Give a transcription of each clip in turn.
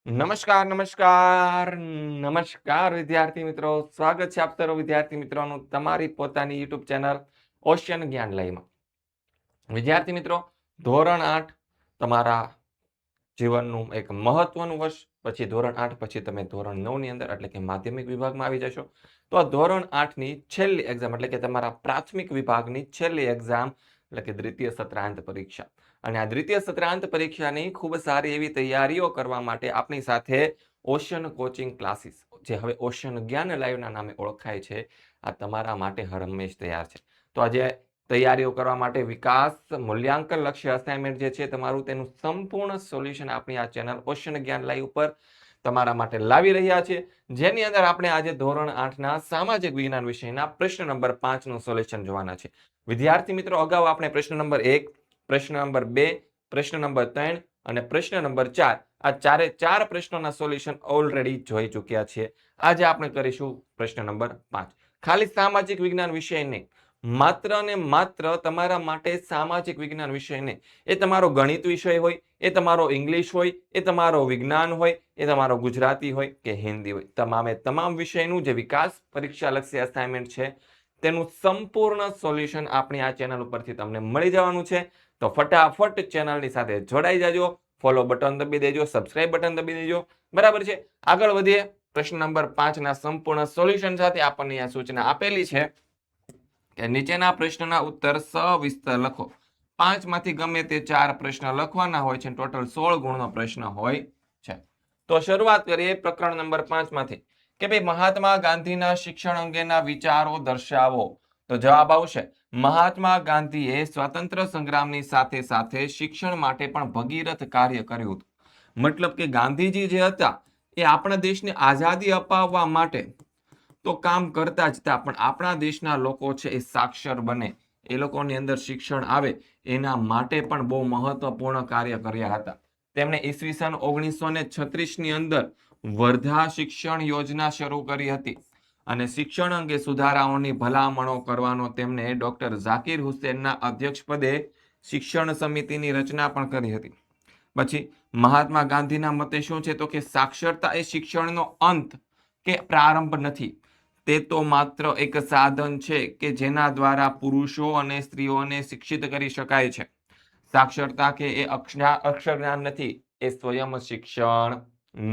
નમસ્કાર નમસ્કાર નમસ્કાર વિદ્યાર્થી મિત્રો, સ્વાગત છે આપ સર્વ વિદ્યાર્થી મિત્રોનું તમારી પોતાની યુટ્યુબ ચેનલ ઓશિયન જ્ઞાન લાઈવમાં. વિદ્યાર્થી મિત્રો, ધોરણ 8 તમારા જીવનનું એક મહત્વનું વર્ષ. પછી ધોરણ 8 પછી તમે ધોરણ 9 ની અંદર એટલે કે માધ્યમિક વિભાગમાં આવી જશો. તો આ ધોરણ 8 ની છેલ્લી એક્ઝામ એટલે કે તમારા પ્રાથમિક વિભાગની છેલ્લી એક્ઝામ એટલે કે દ્વિતીય સત્રાંત પરીક્ષા. અને આ દ્વિતીય સત્રાંત પરીક્ષાની ખૂબ સારી એવી તૈયારીઓ કરવા માટે આપણી સાથે ઓશિયન કોચિંગ ક્લાસીસ, જે હવે ઓશિયન જ્ઞાન લાઈવના નામે ઓળખાય છે, આ તમારા માટે હર હંમેશ તૈયાર છે. તો આજે તૈયારીઓ કરવા માટે વિકાસ મૂલ્યાંકન લક્ષ્ય અસાઇનમેન્ટ જે છે તમારું, તેનું સંપૂર્ણ સોલ્યુશન આપણી આ ચેનલ ઓશિયન જ્ઞાન લાઈવ ઉપર તમારા માટે લાવી રહ્યા છે, જેની અંદર આપણે આજે ધોરણ 8 ના સામાજિક વિજ્ઞાન વિષયના પ્રશ્ન નંબર 5 નું સોલ્યુશન જોવાના છે. વિદ્યાર્થી મિત્રો, અગાઉ આપણે પ્રશ્ન નંબર 1, પ્રશ્ન નંબર 2, પ્રશ્ન નંબર 3 અને પ્રશ્ન નંબર 4 આ ચારે ચાર પ્રશ્નોના સોલ્યુશન ઓલરેડી જોઈ ચૂક્યા છીએ. આજે આપણે કરીશું પ્રશ્ન નંબર 5. ખાલી સામાજિક વિજ્ઞાન વિષય નહીં, માત્ર ને માત્ર તમારા માટે સામાજિક વિજ્ઞાન વિષય નહીં, એ તમારો ગણિત વિષય હોય, એ તમારો ઇંગ્લિશ હોય, એ તમારો વિજ્ઞાન હોય, એ તમારો ગુજરાતી હોય કે હિન્દી હોય, તમામે તમામ વિષયનું જે વિકાસ પરીક્ષા લક્ષી અસાઇનમેન્ટ છે તેનું સંપૂર્ણ સોલ્યુશન આપણી આ ચેનલ ઉપરથી તમને મળી જવાનું છે. તો ફટાફટ ચેનલની સાથે જોડાઈ જાજો, ફોલો બટન દબી દેજો, સબસ્ક્રાઇબ બટન દબી દેજો. બરાબર છે. આગળ વધીએ. પ્રશ્ન નંબર 5 ના સંપૂર્ણ સોલ્યુશન સાથે આપણને આ સૂચના આપેલી છે કે નીચેના પ્રશ્નના ઉત્તર સવિસ્તર લખો. 5 માંથી ગમે તે 4 પ્રશ્ન લખવાના હોય છે, ટોટલ 16 ગુણનો પ્રશ્ન હોય છે. તો શરૂઆત કરીએ પ્રકરણ નંબર 5 માંથી કે ભાઈ મહાત્મા ગાંધીના શિક્ષણ અંગેના વિચારો દર્શાવો. તો જવાબ આવશે મહાત્મા ગાંધીએ સ્વાતંત્ર્ય સંગ્રામની સાથે સાથે શિક્ષણ માટે પણ ભગીરથ કાર્ય કર્યું હતું. મતલબ કે ગાંધીજી જે હતા એ આપણા દેશને આઝાદી અપાવવા માટે તો કામ કરતા જ હતા, પણ આપણા દેશના લોકો છે એ સાક્ષર બને, એ લોકોની અંદર શિક્ષણ આવે, એના માટે પણ બહુ મહત્વપૂર્ણ કાર્ય કર્યા હતા. તેમણે ઈસવીસન 1936 ની અંદર વર્ધા શિક્ષણ યોજના શરૂ કરી હતી અને શિક્ષણ અંગે સુધારાઓની ભલામણો કરવાનો તેમને ડોક્ટર ઝાકીર હુસેનના અધ્યક્ષપદે શિક્ષણ સમિતિની રચના પણ કરી હતી. પછી મહાત્મા ગાંધીના મતે શું છે તો કે સાક્ષરતા એ શિક્ષણનો અંત કે પ્રારંભ નથી, તે તો માત્ર એક સાધન છે કે જેના દ્વારા પુરુષો અને સ્ત્રીઓને શિક્ષિત કરી શકાય છે. સાક્ષરતા કે એ અક્ષર જ્ઞાન નથી, એ સ્વયં શિક્ષણ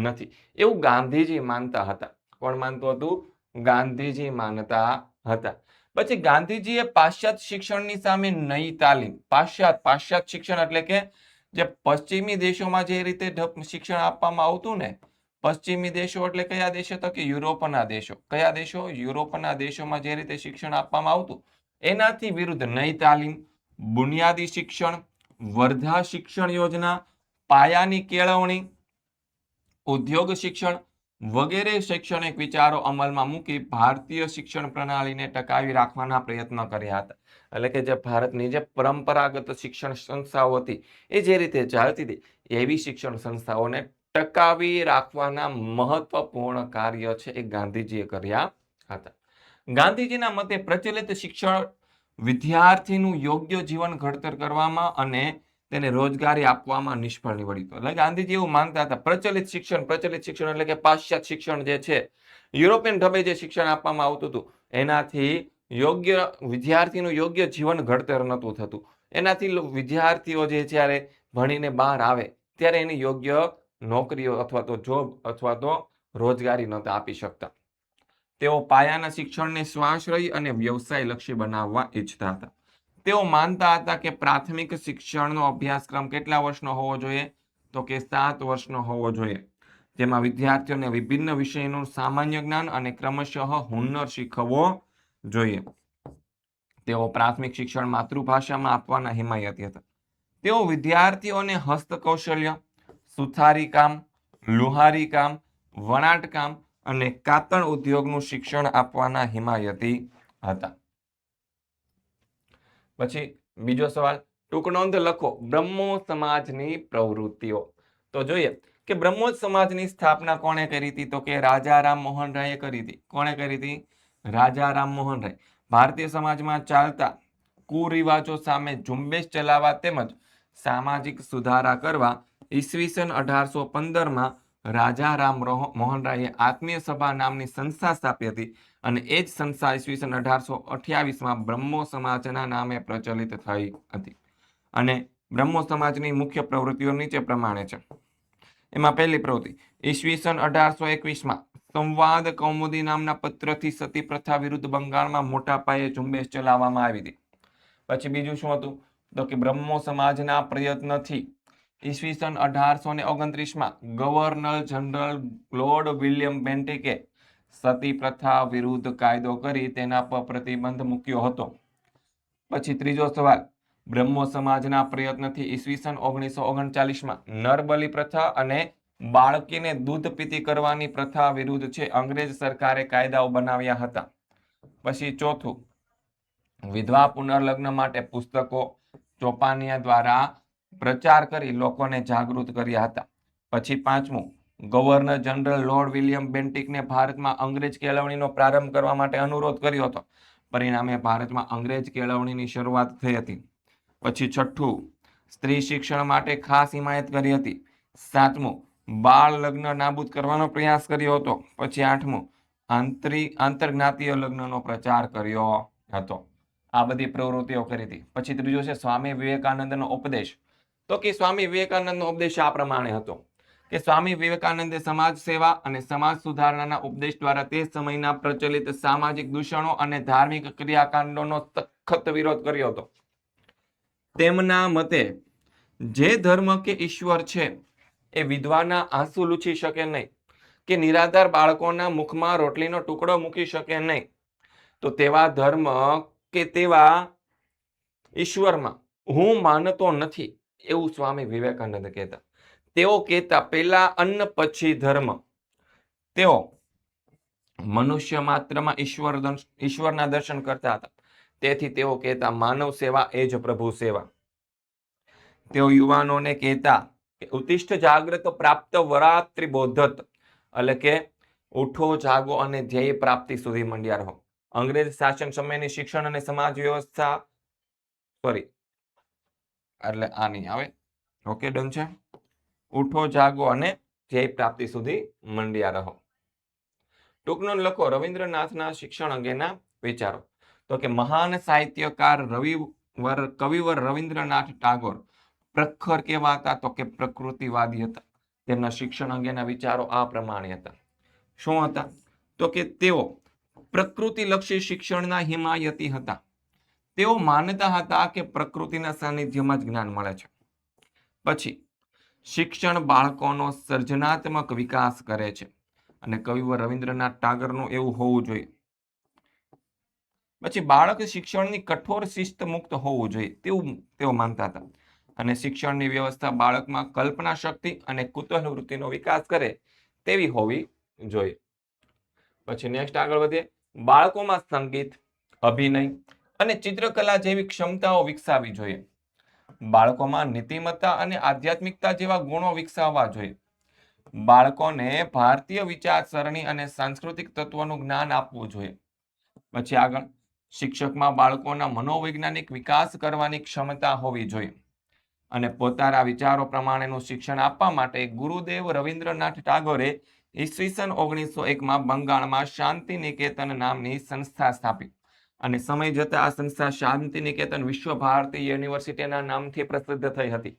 નથી, એવું ગાંધીજી માનતા હતા. કોણ માનતું હતું? ગાંધીજી માનતા હતા. પછી ગાંધીજીએ પાશ્ચાત્ય શિક્ષણની સામે નઈ તાલીમ, પાશ્ચાત્ય શિક્ષણ એટલે કે જે પશ્ચિમી દેશોમાં જે રીતે શિક્ષણ આપવામાં આવતું ને, પશ્ચિમી દેશો એટલે કયા દેશો? તો કે યુરોપના દેશો. કયા દેશો? યુરોપના દેશોમાં જે રીતે શિક્ષણ આપવામાં આવતું એનાથી વિરુદ્ધ નઈ તાલીમ, બુનિયાદી શિક્ષણ, વર્ધા શિક્ષણ યોજના, પાયાની કેળવણી, ઉદ્યોગ શિક્ષણ વગેરે શૈક્ષણિક વિચારો અમલમાં મૂકી ભારતીય શિક્ષણ પ્રણાલીને ટકાવી રાખવાના પ્રયત્નો કર્યા હતા. એટલે કે જે ભારતની જે પરંપરાગત શિક્ષણ સંસ્થાઓ હતી એ જે રીતે ચાલતી હતી, એવી શિક્ષણ સંસ્થાઓને ટકાવી રાખવાના મહત્વપૂર્ણ કાર્ય છે એ ગાંધીજીએ કર્યા હતા. ગાંધીજીના મતે પ્રચલિત શિક્ષણ વિદ્યાર્થીનું યોગ્ય જીવન ઘડતર કરવામાં અને તેને રોજગારી આપવામાં નિષ્ફળ નીવડ્યું. એટલે ગાંધીજી એવું માનતા હતા પ્રચલિત શિક્ષણ એટલે કે પાશ્ચાત્ય શિક્ષણ જે છે, યુરોપિયન ઢબે જે શિક્ષણ આપવામાં આવતું હતું એનાથી યોગ્ય વિદ્યાર્થીનું યોગ્ય જીવન ઘડતર નહોતું થતું. એનાથી વિદ્યાર્થીઓ જે જ્યારે ભણીને બહાર આવે ત્યારે એની યોગ્ય નોકરીઓ અથવા તો જોબ અથવા તો રોજગારી નહોતા આપી શકતા. તેઓ પાયાના શિક્ષણને સ્વાશ્રયી અને વ્યવસાય લક્ષી બનાવવા ઈચ્છતા હતા. તેઓ માનતા હતા કે પ્રાથમિક શિક્ષણનો અભ્યાસક્રમ કેટલા વર્ષનો હોવો જોઈએ? તો કે 7 વર્ષનો હોવો જોઈએ, જેમાં વિદ્યાર્થીઓને વિભિન્ન વિષયનું સામાન્ય જ્ઞાન અને ક્રમશઃ હુન્નર શીખવવો જોઈએ. તેઓ પ્રાથમિક શિક્ષણ માતૃભાષામાં આપવાના હિમાયતી હતા. તેઓ વિદ્યાર્થીઓને હસ્તકૌશલ્ય, સુથારી કામ, લુહારી કામ, વણાટ કામ અને કાતણ ઉદ્યોગનું શિક્ષણ આપવાના હિમાયતી હતા. પછી બીજો સવાલ, ટૂંક નોંધ લખો બ્રહ્મો સમાજની પ્રવૃત્તિઓ. તો જોઈએ કે બ્રહ્મો સમાજની સ્થાપના કોણે કરી હતી? તો કે રાજા રામમોહન રાયે કરી હતી. કોણે કરી હતી? રાજા રામમોહન રાય. ભારતીય સમાજમાં ચાલતા કુરિવાજો સામે ઝુંબેશ ચલાવવા તેમજ સામાજિક સુધારા કરવા ઈસવીસન 1815 માં રાજા રામ મોહન રાયે આત્મીય સભા નામની સંસ્થા સ્થાપી હતી અને એ જ સંસ્થા ઈસવીસન 1828માં બ્રહ્મો સમાજના નામે પ્રચલિત થઈ હતી. અને બ્રહ્મો સમાજની મુખ્ય પ્રવૃત્તિઓ નીચે પ્રમાણે છે. એમાં પહેલી પ્રવૃત્તિ ઈસવીસન 1821માં સંવાદ કૌમુદી નામના પત્રથી સતી પ્રથા વિરુદ્ધ બંગાળમાં મોટા પાયે ઝુંબેશ ચલાવવામાં આવી હતી. પછી બીજું શું હતું તો કે બ્રહ્મો સમાજના પ્રયત્નથી ઈસવીસન 1829માં ગવર્નર જનરલ લોર્ડ વિલિયમ બેન્ટિકે સતી પ્રથા વિરુદ્ધ કાયદો કરી તેના પર પ્રતિબંધ મૂક્યો હતો. પછી ત્રીજો સવાલ બ્રહ્મો સમાજના પ્રયત્નથી ઈસવીસન 1939માં નરબલી પ્રથા અને બાળકીને દૂધ પીતી કરવાની પ્રથા વિરુદ્ધ છે અંગ્રેજ સરકારે કાયદાઓ બનાવ્યા હતા. પછી ચોથું વિધવા પુનર્લગ્ન માટે પુસ્તકો ચોપાનિયા દ્વારા પ્રચાર કરી લોકોને જાગૃત કર્યા હતા. પછી પાંચમું ગવર્નર જનરલ લોર્ડ વિલિયમ બેન્ટિકને ભારતમાં અંગ્રેજ કેળવણીનો પ્રારંભ કરવા માટે અનુરોધ કર્યો હતો. પરિણામે ભારતમાં અંગ્રેજ કેળવણીની શરૂઆત થઈ હતી. પછી છઠ્ઠું સ્ત્રી શિક્ષણ માટે ખાસ હિમાયત કરી હતી. સાતમું બાળ લગ્ન નાબૂદ કરવાનો પ્રયાસ કર્યો હતો. પછી આઠમું આંતરજ્ઞાતીય લગ્નનો પ્રચાર કર્યો હતો. આ બધી પ્રવૃત્તિઓ કરી હતી. પછી ત્રીજું છે સ્વામી વિવેકાનંદનો ઉપદેશ. તો કે સ્વામી વિવેકાનંદનો ઉપદેશ આ પ્રમાણે હતો કે સ્વામી વિવેકાનંદે સમાજ સેવા અને સમાજ સુધારણાના ઉપદેશ દ્વારા તે સમયના પ્રચલિત સામાજિક દૂષણો અને ધાર્મિક ક્રિયાકાંડોનો સખત વિરોધ કર્યો હતો. તેમના મતે જે ધર્મ કે ઈશ્વર છે એ વિધવાના આંસુ લૂછી શકે નહીં કે નિરાધાર બાળકોના મુખમાં રોટલીનો ટુકડો મૂકી શકે નહીં. તો તેવા ધર્મ કે તેવા ઈશ્વરમાં હું માનતો નથી એવું સ્વામી વિવેકાનંદ કહેતા. તેઓ કહેતા પહેલા અન્ન પછી ધર્મ. તેઓ મનુષ્ય માત્રમાં ઈશ્વરના દર્શન કરતા હતા. તેથી તેઓ કહેતા માનવ સેવા એ જ પ્રભુ સેવા. તેઓ યુવાનોને કહેતા કે ઉત્તિષ્ઠ જાગ્રત પ્રાપ્ત વરાત્રિ બોધત એટલે કે ઉઠો જાગો અને ધ્યેય પ્રાપ્તિ સુધી મંડ્યા રહો. અંગ્રેજ શાસન સમયની શિક્ષણ અને સમાજ વ્યવસ્થા એટલે આ નહીં આવે. ઓકે ડન છે. ઉઠો જાગો અને ધ્યેય પ્રાપ્તિ સુધી મંડ્યા રહો. ટૂંકનો લખો રવિન્દ્રનાથના શિક્ષણ અંગેના વિચારો. તો કે મહાન સાહિત્યકાર કવિવર રવિન્દ્રનાથ ટાગોર પ્રખર કેવા હતા તો કે પ્રકૃતિવાદી હતા. તેમના શિક્ષણ અંગેના વિચારો આ પ્રમાણે હતા. શું હતા તો કે તેઓ પ્રકૃતિલક્ષી શિક્ષણના હિમાયતી હતા. તેઓ માનતા હતા કે પ્રકૃતિના સાનિધ્યમાં જ જ્ઞાન મળે છે. પછી શિક્ષણ બાળકોનો સર્જનાત્મક વિકાસ કરે છે અને કવિવર રવિન્દ્રનાથ ટાગોરનું એવું હોવું જોઈએ. પછી બાળક શિક્ષણની કઠોર શિસ્ત મુક્ત હોવું જોઈએ તેવું તેઓ માનતા હતા. અને શિક્ષણની વ્યવસ્થા બાળકમાં કલ્પના શક્તિ અને કુતૂહલ વૃત્તિનો વિકાસ કરે તેવી હોવી જોઈએ. પછી નેક્સ્ટ આગળ વધીએ. બાળકોમાં સંગીત, અભિનય અને ચિત્રકલા જેવી ક્ષમતાઓ વિકસાવવી જોઈએ. બાળકોમાં નીતિમત્તા અને આધ્યાત્મિકતા જેવા ગુણો વિકસાવવા જોઈએ. બાળકોને ભારતીય વિચારસરણી અને સાંસ્કૃતિક તત્વોનું જ્ઞાન આપવું જોઈએ. પછી આગળ શિક્ષકમાં બાળકોના મનોવૈજ્ઞાનિક વિકાસ કરવાની ક્ષમતા હોવી જોઈએ. અને પોતાના વિચારો પ્રમાણેનું શિક્ષણ આપવા માટે ગુરુદેવ રવિન્દ્રનાથ ટાગોરે ઈસવીસન 1901માં બંગાળમાં શાંતિ નિકેતન નામની સંસ્થા સ્થાપી. અને સમય જતા આ સંસ્થા શાંતિ નિકેતન વિશ્વ ભારતી યુનિવર્સિટીના નામથી પ્રસિદ્ધ થઈ હતી.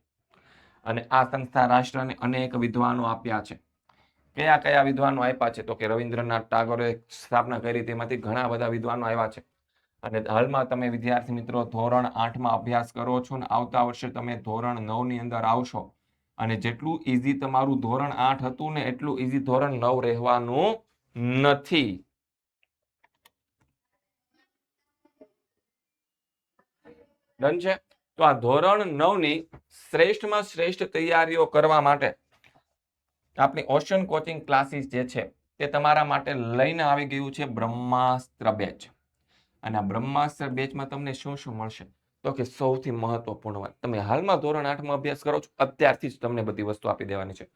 અને આ સંસ્થા રાષ્ટ્રને અનેક વિદ્વાનો આપ્યા છે. કયા કયા વિદ્વાનો આપ્યા છે તો કે રવિન્દ્રનાથ ટાગોરે સ્થાપના કરી તેમાંથી ઘણા બધા વિદ્વાનો આવ્યા છે. અને હાલમાં તમે વિદ્યાર્થી મિત્રો ધોરણ 8માં અભ્યાસ કરો છો અને આવતા વર્ષે તમે ધોરણ 9 ની અંદર આવશો. અને જેટલું ઈઝી તમારું ધોરણ 8 હતું ને એટલું ઈઝી ધોરણ 9 રહેવાનું નથી. ડન છે. તો આ ધોરણ 9 ની શ્રેષ્ઠમાં શ્રેષ્ઠ તૈયારીઓ કરવા માટે આપણી ઓશન કોચિંગ ક્લાસીસ જે છે તે તમારા માટે લઈને આવી ગયું છે બ્રહ્માસ્ત્ર બેચ. અને આ બ્રહ્માસ્ત્ર બેચમાં તમને શું શું મળશે તો કે સૌથી મહત્વપૂર્ણ વાત, તમે હાલમાં ધોરણ 8માં અભ્યાસ કરો છો અત્યારથી જ તમને બધી વસ્તુ આપી દેવાની છે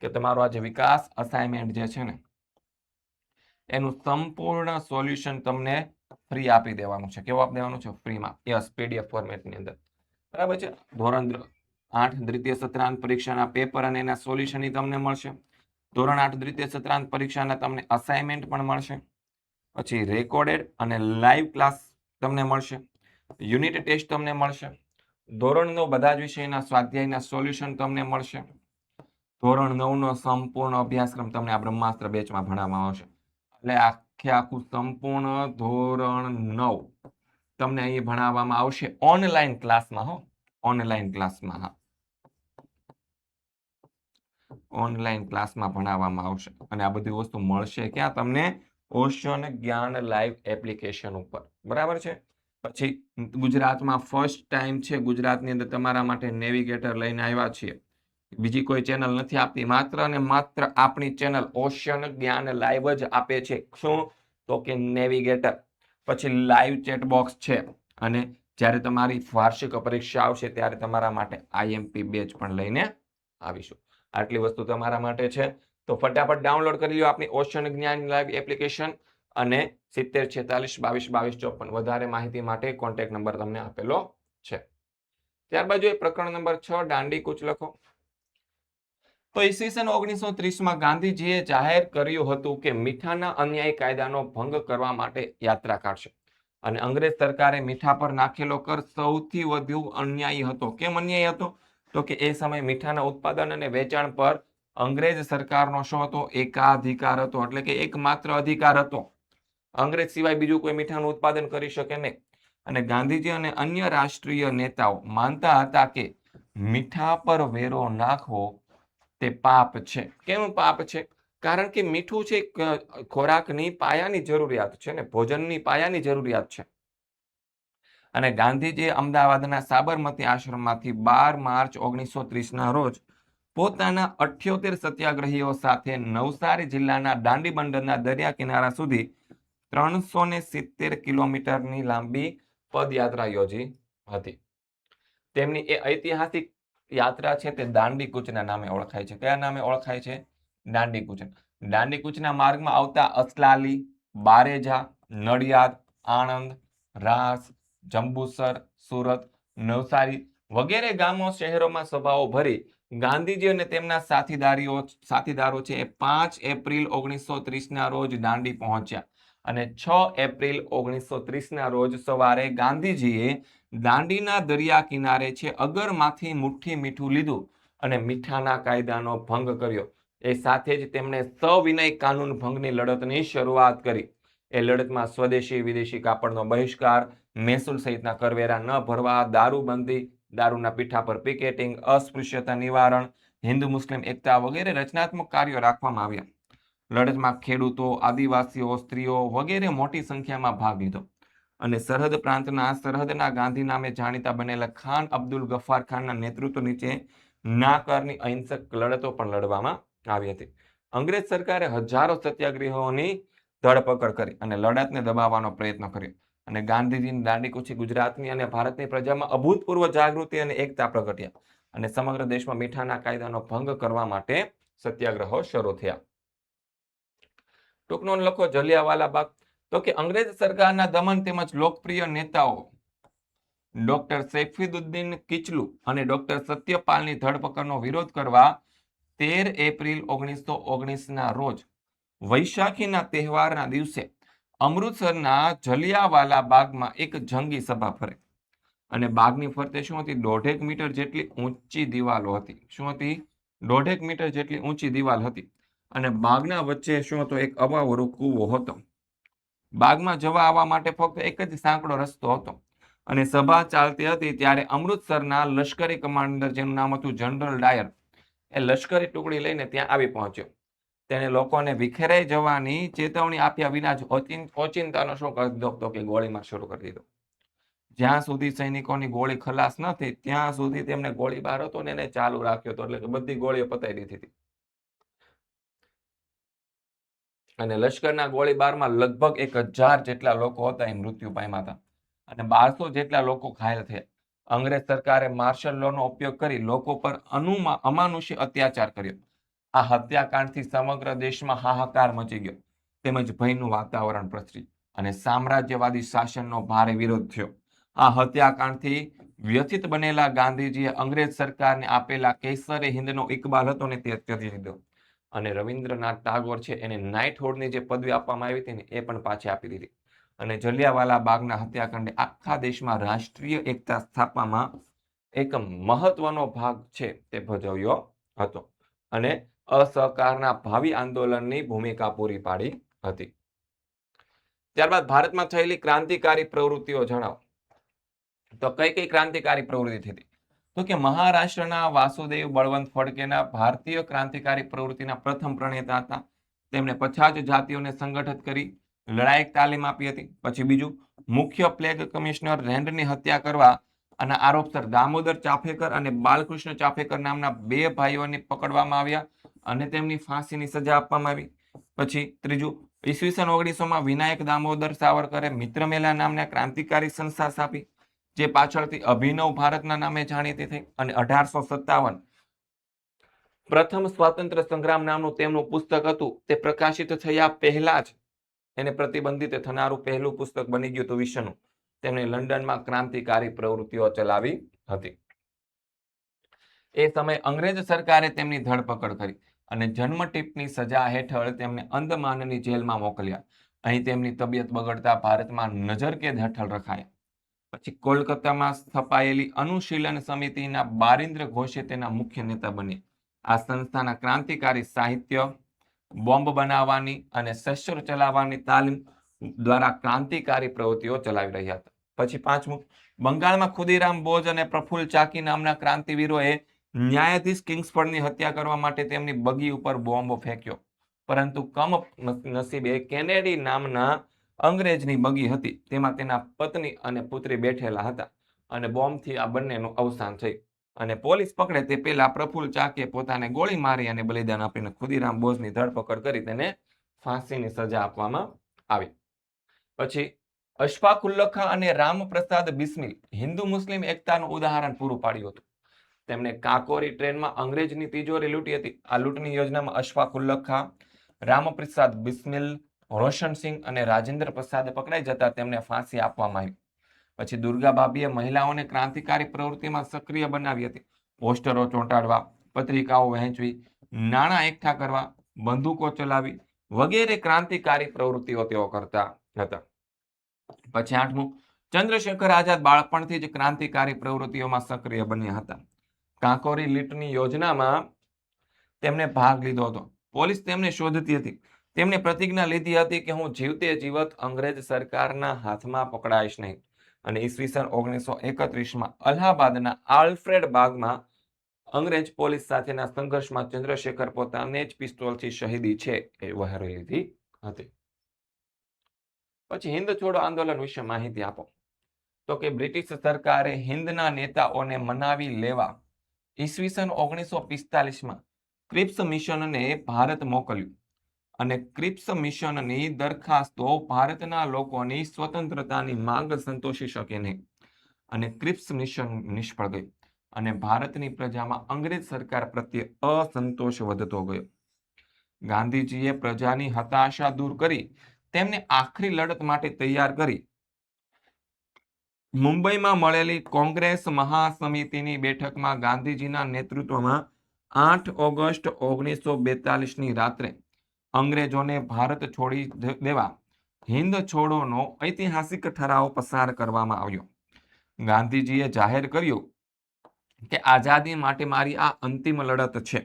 કે તમારો આ જે વિકાસ અસાઇનમેન્ટ જે છે ને એનું સંપૂર્ણ સોલ્યુશન તમને ફ્રી આપી દેવાનું છે. કેવું આપી દેવાનું છે? ફ્રીમાં. યસ, પીડીએફ ફોર્મેટની અંદર. બરાબર છે. ધોરણ 8 દ્વિતીય સત્રાંત પરીક્ષાના પેપર અને એના સોલ્યુશન તમને મળશે. ધોરણ 8 દ્વિતીય સત્રાંત પરીક્ષાના તમને અસાઇનમેન્ટ પણ મળશે. પછી રેકોર્ડેડ અને લાઈવ ક્લાસ તમને મળશે. યુનિટ ટેસ્ટ તમને મળશે. ધોરણ 9 બધા જ વિષયના સ્વાધ્યાયના સોલ્યુશન તમને મળશે. ધોરણ 9 નો સંપૂર્ણ અભ્યાસક્રમ તમને આ બ્રહ્માસ્ત્ર બેચમાં ભણાવવામાં આવશે. એટલે આખું સંપૂર્ણ ધોરણ 9 તમને અહીં ભણાવવામાં આવશે ઓનલાઈન ક્લાસમાં. ઓનલાઈન ક્લાસમાં. ઓનલાઈન ક્લાસમાં ભણાવવામાં આવશે. અને આ બધી વસ્તુ મળશે ક્યાં તમને? ઓશન જ્ઞાન લાઈવ એપ્લિકેશન ઉપર. બરાબર છે. પછી ગુજરાતમાં ફર્સ્ટ ટાઈમ છે, ગુજરાતની અંદર તમારા માટે નેવિગેટર લઈને આવ્યા છીએ. બીજી કોઈ ચેનલ નથી આપતી, માત્ર અને માત્ર આપણી ચેનલ ઓશન જ્ઞાન લાઈવ જ આપે છે. શું? તો કે નેવિગેટર. પછી લાઈવ ચેટ બોક્સ છે. અને જ્યારે તમારી વાર્ષિક પરીક્ષા આવશે ત્યારે તમારા માટે આઈએમપી બેચ પણ લઈને આવીશું. આટલી વસ્તુ તમારા માટે છે. તો ફટાફટ ડાઉનલોડ કરી લો આપણી ઓશન જ્ઞાન લાઈવ એપ્લિકેશન. અને 7046222254 વધારે માહિતી માટે કોન્ટેક્ટ નંબર તમને આપેલો છે. ત્યારબાદ જોઈએ પ્રકરણ નંબર 6 દાંડી કૂચ લખો. તો ઈસવીસન 1930માં ગાંધીજીએ જાહેર કર્યું હતું કે મીઠાના અન્યાયી કાયદાનો ભંગ કરવા માટે યાત્રા કાઢશે. અને અંગ્રેજ સરકારે મીઠા પર નાખેલો કર સૌથી વધુ અન્યાયી હતો. કેમ અન્યાયી હતો? તો કે એ સમયે મીઠાના ઉત્પાદન અને વેચાણ પર અંગ્રેજ સરકારનો શું હતો? એકાધિકાર હતો. એટલે કે એકમાત્ર અધિકાર હતો. અંગ્રેજ સિવાય બીજું કોઈ મીઠાનું ઉત્પાદન કરી શકે નહીં. અને ગાંધીજી અને અન્ય રાષ્ટ્રીય નેતાઓ માનતા હતા કે મીઠા પર વેરો નાખવો તે પાપ છે. કેમ પાપ છે? કારણ કે મીઠું છે ખોરાકની પાયાની જરૂરિયાત છે ને, ભોજનની પાયાની જરૂરિયાત છે. અને ગાંધીજીએ અમદાવાદના સાબરમતી આશ્રમમાંથી 12 માર્ચ 1930ના રોજ પોતાના 78 સત્યાગ્રહીઓ સાથે નવસારી જિલ્લાના દાંડી બંદરના દરિયા કિનારા સુધી 370 કિલોમીટરની લાંબી પદયાત્રા યોજી હતી. તેમની એ ઐતિહાસિક યાત્રા છે તે દાંડી કૂચના નામે ઓળખાય છે. કયા નામે ઓળખાય છે? દાંડી કૂચ. દાંડી કૂચના માર્ગમાં આવતા અસલાલી, બારેજા, નડિયાદ, આણંદ, રાસ, જંબુસર, સુરત, નવસારી વગેરે ગામો શહેરોમાં સભાઓ ભરી ગાંધીજી અને તેમના સાથીદારો છે એ 5 એપ્રિલ 1930ના રોજ દાંડી પહોંચ્યા. અને 6 એપ્રિલ 1930ના રોજ સવારે ગાંધીજીએ દાંડીના દરિયા કિનારે છે અગરમાંથી મુઠ્ઠી મીઠું લીધું અને મીઠાના કાયદાનો ભંગ કર્યો. એ સાથે જ તેમણે સવિનય કાનૂન ભંગની લડતની શરૂઆત કરી. એ લડતમાં સ્વદેશી વિદેશી કાપડનો બહિષ્કાર, મહેસૂલ સહિતના કરવેરા ન ભરવા, દારૂબંધી, દારૂના પીઠા પર પિકેટિંગ, અસ્પૃશ્યતા નિવારણ, હિન્દુ મુસ્લિમ એકતા વગેરે રચનાત્મક કાર્યો રાખવામાં આવ્યા. લડતમાં ખેડૂતો, આદિવાસીઓ, સ્ત્રીઓ વગેરે મોટી સંખ્યામાં ભાગ લીધો. અને સરહદ પ્રાંતના સરહદના ગાંધી નામે જાણીતા બનેલા ખાન અબ્દુલ ગફાર ખાનના નેતૃત્વ નીચે નાકરની અહિંસક લડતો પણ લડવામાં આવી હતી. અંગ્રેજ સરકારે હજારો સત્યાગ્રહીઓની ધરપકડ કરી અને લડતને દબાવવાનો પ્રયત્ન કર્યો. અને ગાંધીજીની દાંડી કૂચી ગુજરાતની અને ભારતની પ્રજામાં અભૂતપૂર્વ જાગૃતિ અને એકતા પ્રગટ્યા. અને સમગ્ર દેશમાં મીઠાના કાયદાનો ભંગ કરવા માટે સત્યાગ્રહો શરૂ થયા. ટૂંક નોંધ લખો જલિયાવાલા બાગ. તો કે અંગ્રેજ સરકારના દમન તેમજ લોકપ્રિય નેતાઓ ડોક્ટર સૈફુદ્દીન કિચલુ અને ડોક્ટર સત્યપાલની ધરપકડનો વિરોધ કરવા 13 એપ્રિલ 1919ના રોજ વૈશાખીના તહેવારના દિવસે અમૃતસરના જલિયાવાલા બાગમાં એક જંગી સભા ફરે. અને બાગની ફરતે શું હતી? 1.5 મીટર જેટલી ઊંચી દિવાલો હતી. શું હતી? 1.5 મીટર જેટલી ઊંચી દિવાલ હતી. અને બાગના વચ્ચે શું હતો? એક અવાવરો કૂવો હતો. બાગમાં જવા આવવા માટે ફક્ત એક જ સાંકડો રસ્તો હતો. અને સભા ચાલતી હતી ત્યારે અમૃતસરના લશ્કરી કમાન્ડર જેનું નામ હતું જનરલ ડાયર, એ લશ્કરી ટુકડી લઈને ત્યાં આવી પહોંચ્યો. તેને લોકોને વિખેરાઈ જવાની ચેતવણી આપ્યા વિના જ ઓચિંતાનો શું કરી દીધો? તો કે ગોળીમાર શરૂ કરી દીધો. જ્યાં સુધી સૈનિકોની ગોળી ખલાસ ન થઈ ત્યાં સુધી તેમને ગોળીબાર હતો ને એને ચાલુ રાખ્યો હતો. એટલે કે બધી ગોળીઓ પતાવી દીધી હતી. અને લશ્કરના ગોળીબારમાં લગભગ 1000 જેટલા લોકો હતા એ મૃત્યુ પામ્યા હતા. અને 1200 જેટલા લોકો ઘાયલ થયા. અંગ્રેજ સરકારે માર્શલ લોનો ઉપયોગ કરી લોકો પર અમાનુષી અત્યાચાર કર્યો. આ હત્યાકાંડથી સમગ્ર દેશમાં હાહાકાર મચી ગયો તેમજ ભયનું વાતાવરણ પ્રસરી અને સામ્રાજ્યવાદી શાસનનો ભારે વિરોધ થયો. આ હત્યાકાંડથી વ્યથિત બનેલા ગાંધીજીએ અંગ્રેજ સરકારને આપેલા કેસરે હિંદનો ઇકબાલ હતો ને તે ત્યજી દીધો. અને રવિન્દ્રનાથ ટાગોર છે એને નાઇટહુડની જે પદવી આપવામાં આવી હતી ને એ પણ પાછી આપી દીધી. અને જલિયાવાલા બાગના હત્યાકાંડે આખા દેશમાં રાષ્ટ્રીય એકતા સ્થાપવામાં એક મહત્વનો ભાગ છે તે ભજવ્યો હતો અને અસહકારના ભાવિ આંદોલનની ભૂમિકા પૂરી પાડી હતી. ત્યારબાદ ભારતમાં થયેલી ક્રાંતિકારી પ્રવૃત્તિઓ જણાવો. તો કઈ કઈ ક્રાંતિકારી પ્રવૃત્તિ થઈ હતી? તો કે મહારાષ્ટ્રના વાસુદેવ બળવંત ફડકેના ભારતીય ક્રાંતિકારી પ્રવૃત્તિના પ્રથમ પ્રણેતા હતા. તેમણે પછાત જાતિઓને સંગઠિત કરી લડાયક તાલીમ આપી હતી. પછી બીજું, મુખ્ય પ્લેગ કમિશનર રેન્ડની હત્યા કરવા અને આરોપસર દામોદર ચાફેકર અને બાલકૃષ્ણ ચાફેકર નામના 2 ભાઈઓને પકડવામાં આવ્યા અને તેમની ફાંસીની સજા આપવામાં આવી. પછી ત્રીજું, ઈસવીસન 1900માં વિનાયક દામોદર સાવરકરે મિત્રમેલા નામના ક્રાંતિકારી સંસ્થા સ્થાપી, જે પાછળથી અભિનવ ભારતના નામે જાણીતી થઈ. અને 1857 પ્રથમ સ્વાતંત્ર્ય સંગ્રામ નામનું તેમનું પુસ્તક હતું, તે પ્રકાશિત થયા પહેલા જ એને પ્રતિબંધિત થનારું પહેલું પુસ્તક બની ગયું હતું વિશ્વનું. તેમણે લંડનમાં ક્રાંતિકારી પ્રવૃત્તિઓ ચલાવી હતી. એ સમયે અંગ્રેજ સરકારે તેમની ધરપકડ કરી અને જન્મટીપની સજા હેઠળ તેમને અંદમાનની જેલમાં મોકલ્યા. અહીં તેમની તબિયત બગડતા ભારતમાં નજરકેદ હેઠળ રખાયા. પછી કોલકાતામાં સ્થપાયેલી અનુશીલન સમિતિના બારિન્દ્ર ઘોષે તેના મુખ્ય નેતા બન્યા. આ સંસ્થાના ક્રાંતિકારી સાહિત્ય, બોમ્બ બનાવવાની અને શસ્ત્રો ચલાવવાની તાલીમ દ્વારા ક્રાંતિકારી પ્રવૃત્તિઓ ચલાવી રહ્યા હતા. પછી પાંચમું, બંગાળમાં ખુદીરામ બોઝ અને પ્રફુલ્લ ચાકી નામના ક્રાંતિવીરોએ ન્યાયાધીશ કિંગ્સફોર્ડની હત્યા કરવા માટે તેમની બગી ઉપર બોમ્બ ફેંક્યો, પરંતુ કમનસીબે કેનેડી નામના અંગ્રેજની બગી હતી, તેમાં તેના પત્ની અને પુત્રી બેઠેલા હતા અને બોમ્બથી આ બંનેનું અવસાન થયું. અને પોલીસ પકડે તે પહેલા પ્રફુલ્લ ચાકીએ પોતાને ગોળી મારી અને બલિદાન આપીને ખુદીરામ બોઝની ધરપકડ કરી તેને ફાંસીની સજા આપવામાં આવી. પછી અશફાક ઉલ્લાહ અને રામપ્રસાદ બિસ્મિલ હિન્દુ મુસ્લિમ એકતાનું ઉદાહરણ પૂરું પાડ્યું હતું. તેમણે કાકોરી ટ્રેનમાં અંગ્રેજની તિજોરી લૂંટી હતી. આ લૂંટની યોજનામાં અશફાક ઉલ્લાહ, રામપ્રસાદ બિસ્મિલ, રોશનસિંહ અને રાજેન્દ્ર પ્રસાદ પકડાઈ જતા તેમને ફાંસી આપવામાં આવી. પછી દુર્ગા ભાભીએ મહિલાઓને ક્રાંતિકારી પ્રવૃત્તિમાં સક્રિય બનાવી હતી. પોસ્ટરો ચોંટાડવા, પત્રિકાઓ વહેંચવી, નાણાં એકઠા કરવા, બંદૂકો ચલાવી વગેરે ક્રાંતિકારી પ્રવૃત્તિઓ તેઓ કરતા હતા. પછી આઠમું, ચંદ્રશેખર આઝાદ બાળપણથી જ ક્રાંતિકારી પ્રવૃત્તિઓમાં સક્રિય બન્યા હતા. કાંકોરી લૂંટની યોજનામાં તેમણે ભાગ લીધો હતો. પોલીસ તેમને શોધતી હતી. તેમણે પ્રતિજ્ઞા લીધી હતી કે હું જીવતે જીવત અંગ્રેજ સરકારના હાથમાં પકડાઈશ નહીં. અને ઈસવીસન 1931માં અલ્હાબાદના આલ્ફ્રેડ બાગમાં અંગ્રેજ પોલીસ સાથેના સંઘર્ષમાં ચંદ્રશેખર પોતાને જ પિસ્તોલથી શહીદી છે એ વહાવી લીધી હતી. પછી હિન્દ છોડો આંદોલન વિશે માહિતી આપો. તો કે બ્રિટિશ સરકારે હિન્દના નેતાઓને મનાવી લેવા ઈસવીસન 1945માં ક્રિપ્સ મિશનને ભારત મોકલ્યું અને ક્રિપ્સ મિશનની દરખાસ્તો ભારતના લોકોની સ્વતંત્રતાની માંગ સંતોષી શકે નહીં અને ક્રિપ્સ મિશન નિષ્ફળ ગયું અને ભારતની પ્રજામાં અંગ્રેજ સરકાર પ્રત્યે અસંતોષ વધતો ગયો. ગાંધીજીએ પ્રજાની હતાશા દૂર કરી તેમને આખરી લડત માટે તૈયાર કરી. મુંબઈમાં મળેલી કોંગ્રેસ મહાસમિતિની બેઠકમાં ગાંધીજીના નેતૃત્વમાં 8 ઓગસ્ટ 1942ની રાત્રે અંગ્રેજોને ભારત છોડી દેવા હિન્દ છોડોનો ઐતિહાસિક ઠરાવ પસાર કરવામાં આવ્યો. ગાંધીજીએ જાહેર કર્યું કે આઝાદી માટે મારી આ અંતિમ લડત છે.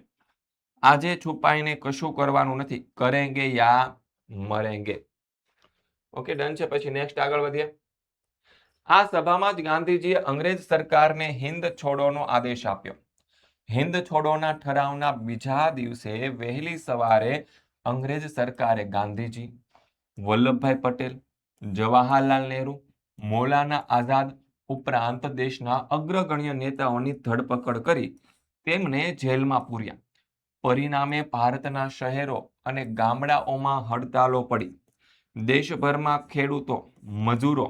આજે છુપાઈને કશું કરવાનું નથી, કરેંગે યા મરેંગે. ઓકે, ડન છે. પછી નેક્સ્ટ આગળ વધીએ. આ સભામાં જ ગાંધીજીએ અંગ્રેજ સરકારને હિન્દ છોડોનો આદેશ આપ્યો. હિન્દ છોડોના ઠરાવના બીજા દિવસે વહેલી સવારે અંગ્રેજ સરકારે ગાંધીજી, વલ્લભભાઈ પટેલ, જવાહરલાલ નહેરુ, મૌલાના આઝાદ ઉપરાંત દેશના અગ્રગણ્ય નેતાઓની ધરપકડ કરી તેમને જેલમાં પૂર્યા. પરિણામે ભારતના શહેરો અને ગામડાઓમાં હડતાલો પડી. દેશભરમાં ખેડૂતો, મજૂરો,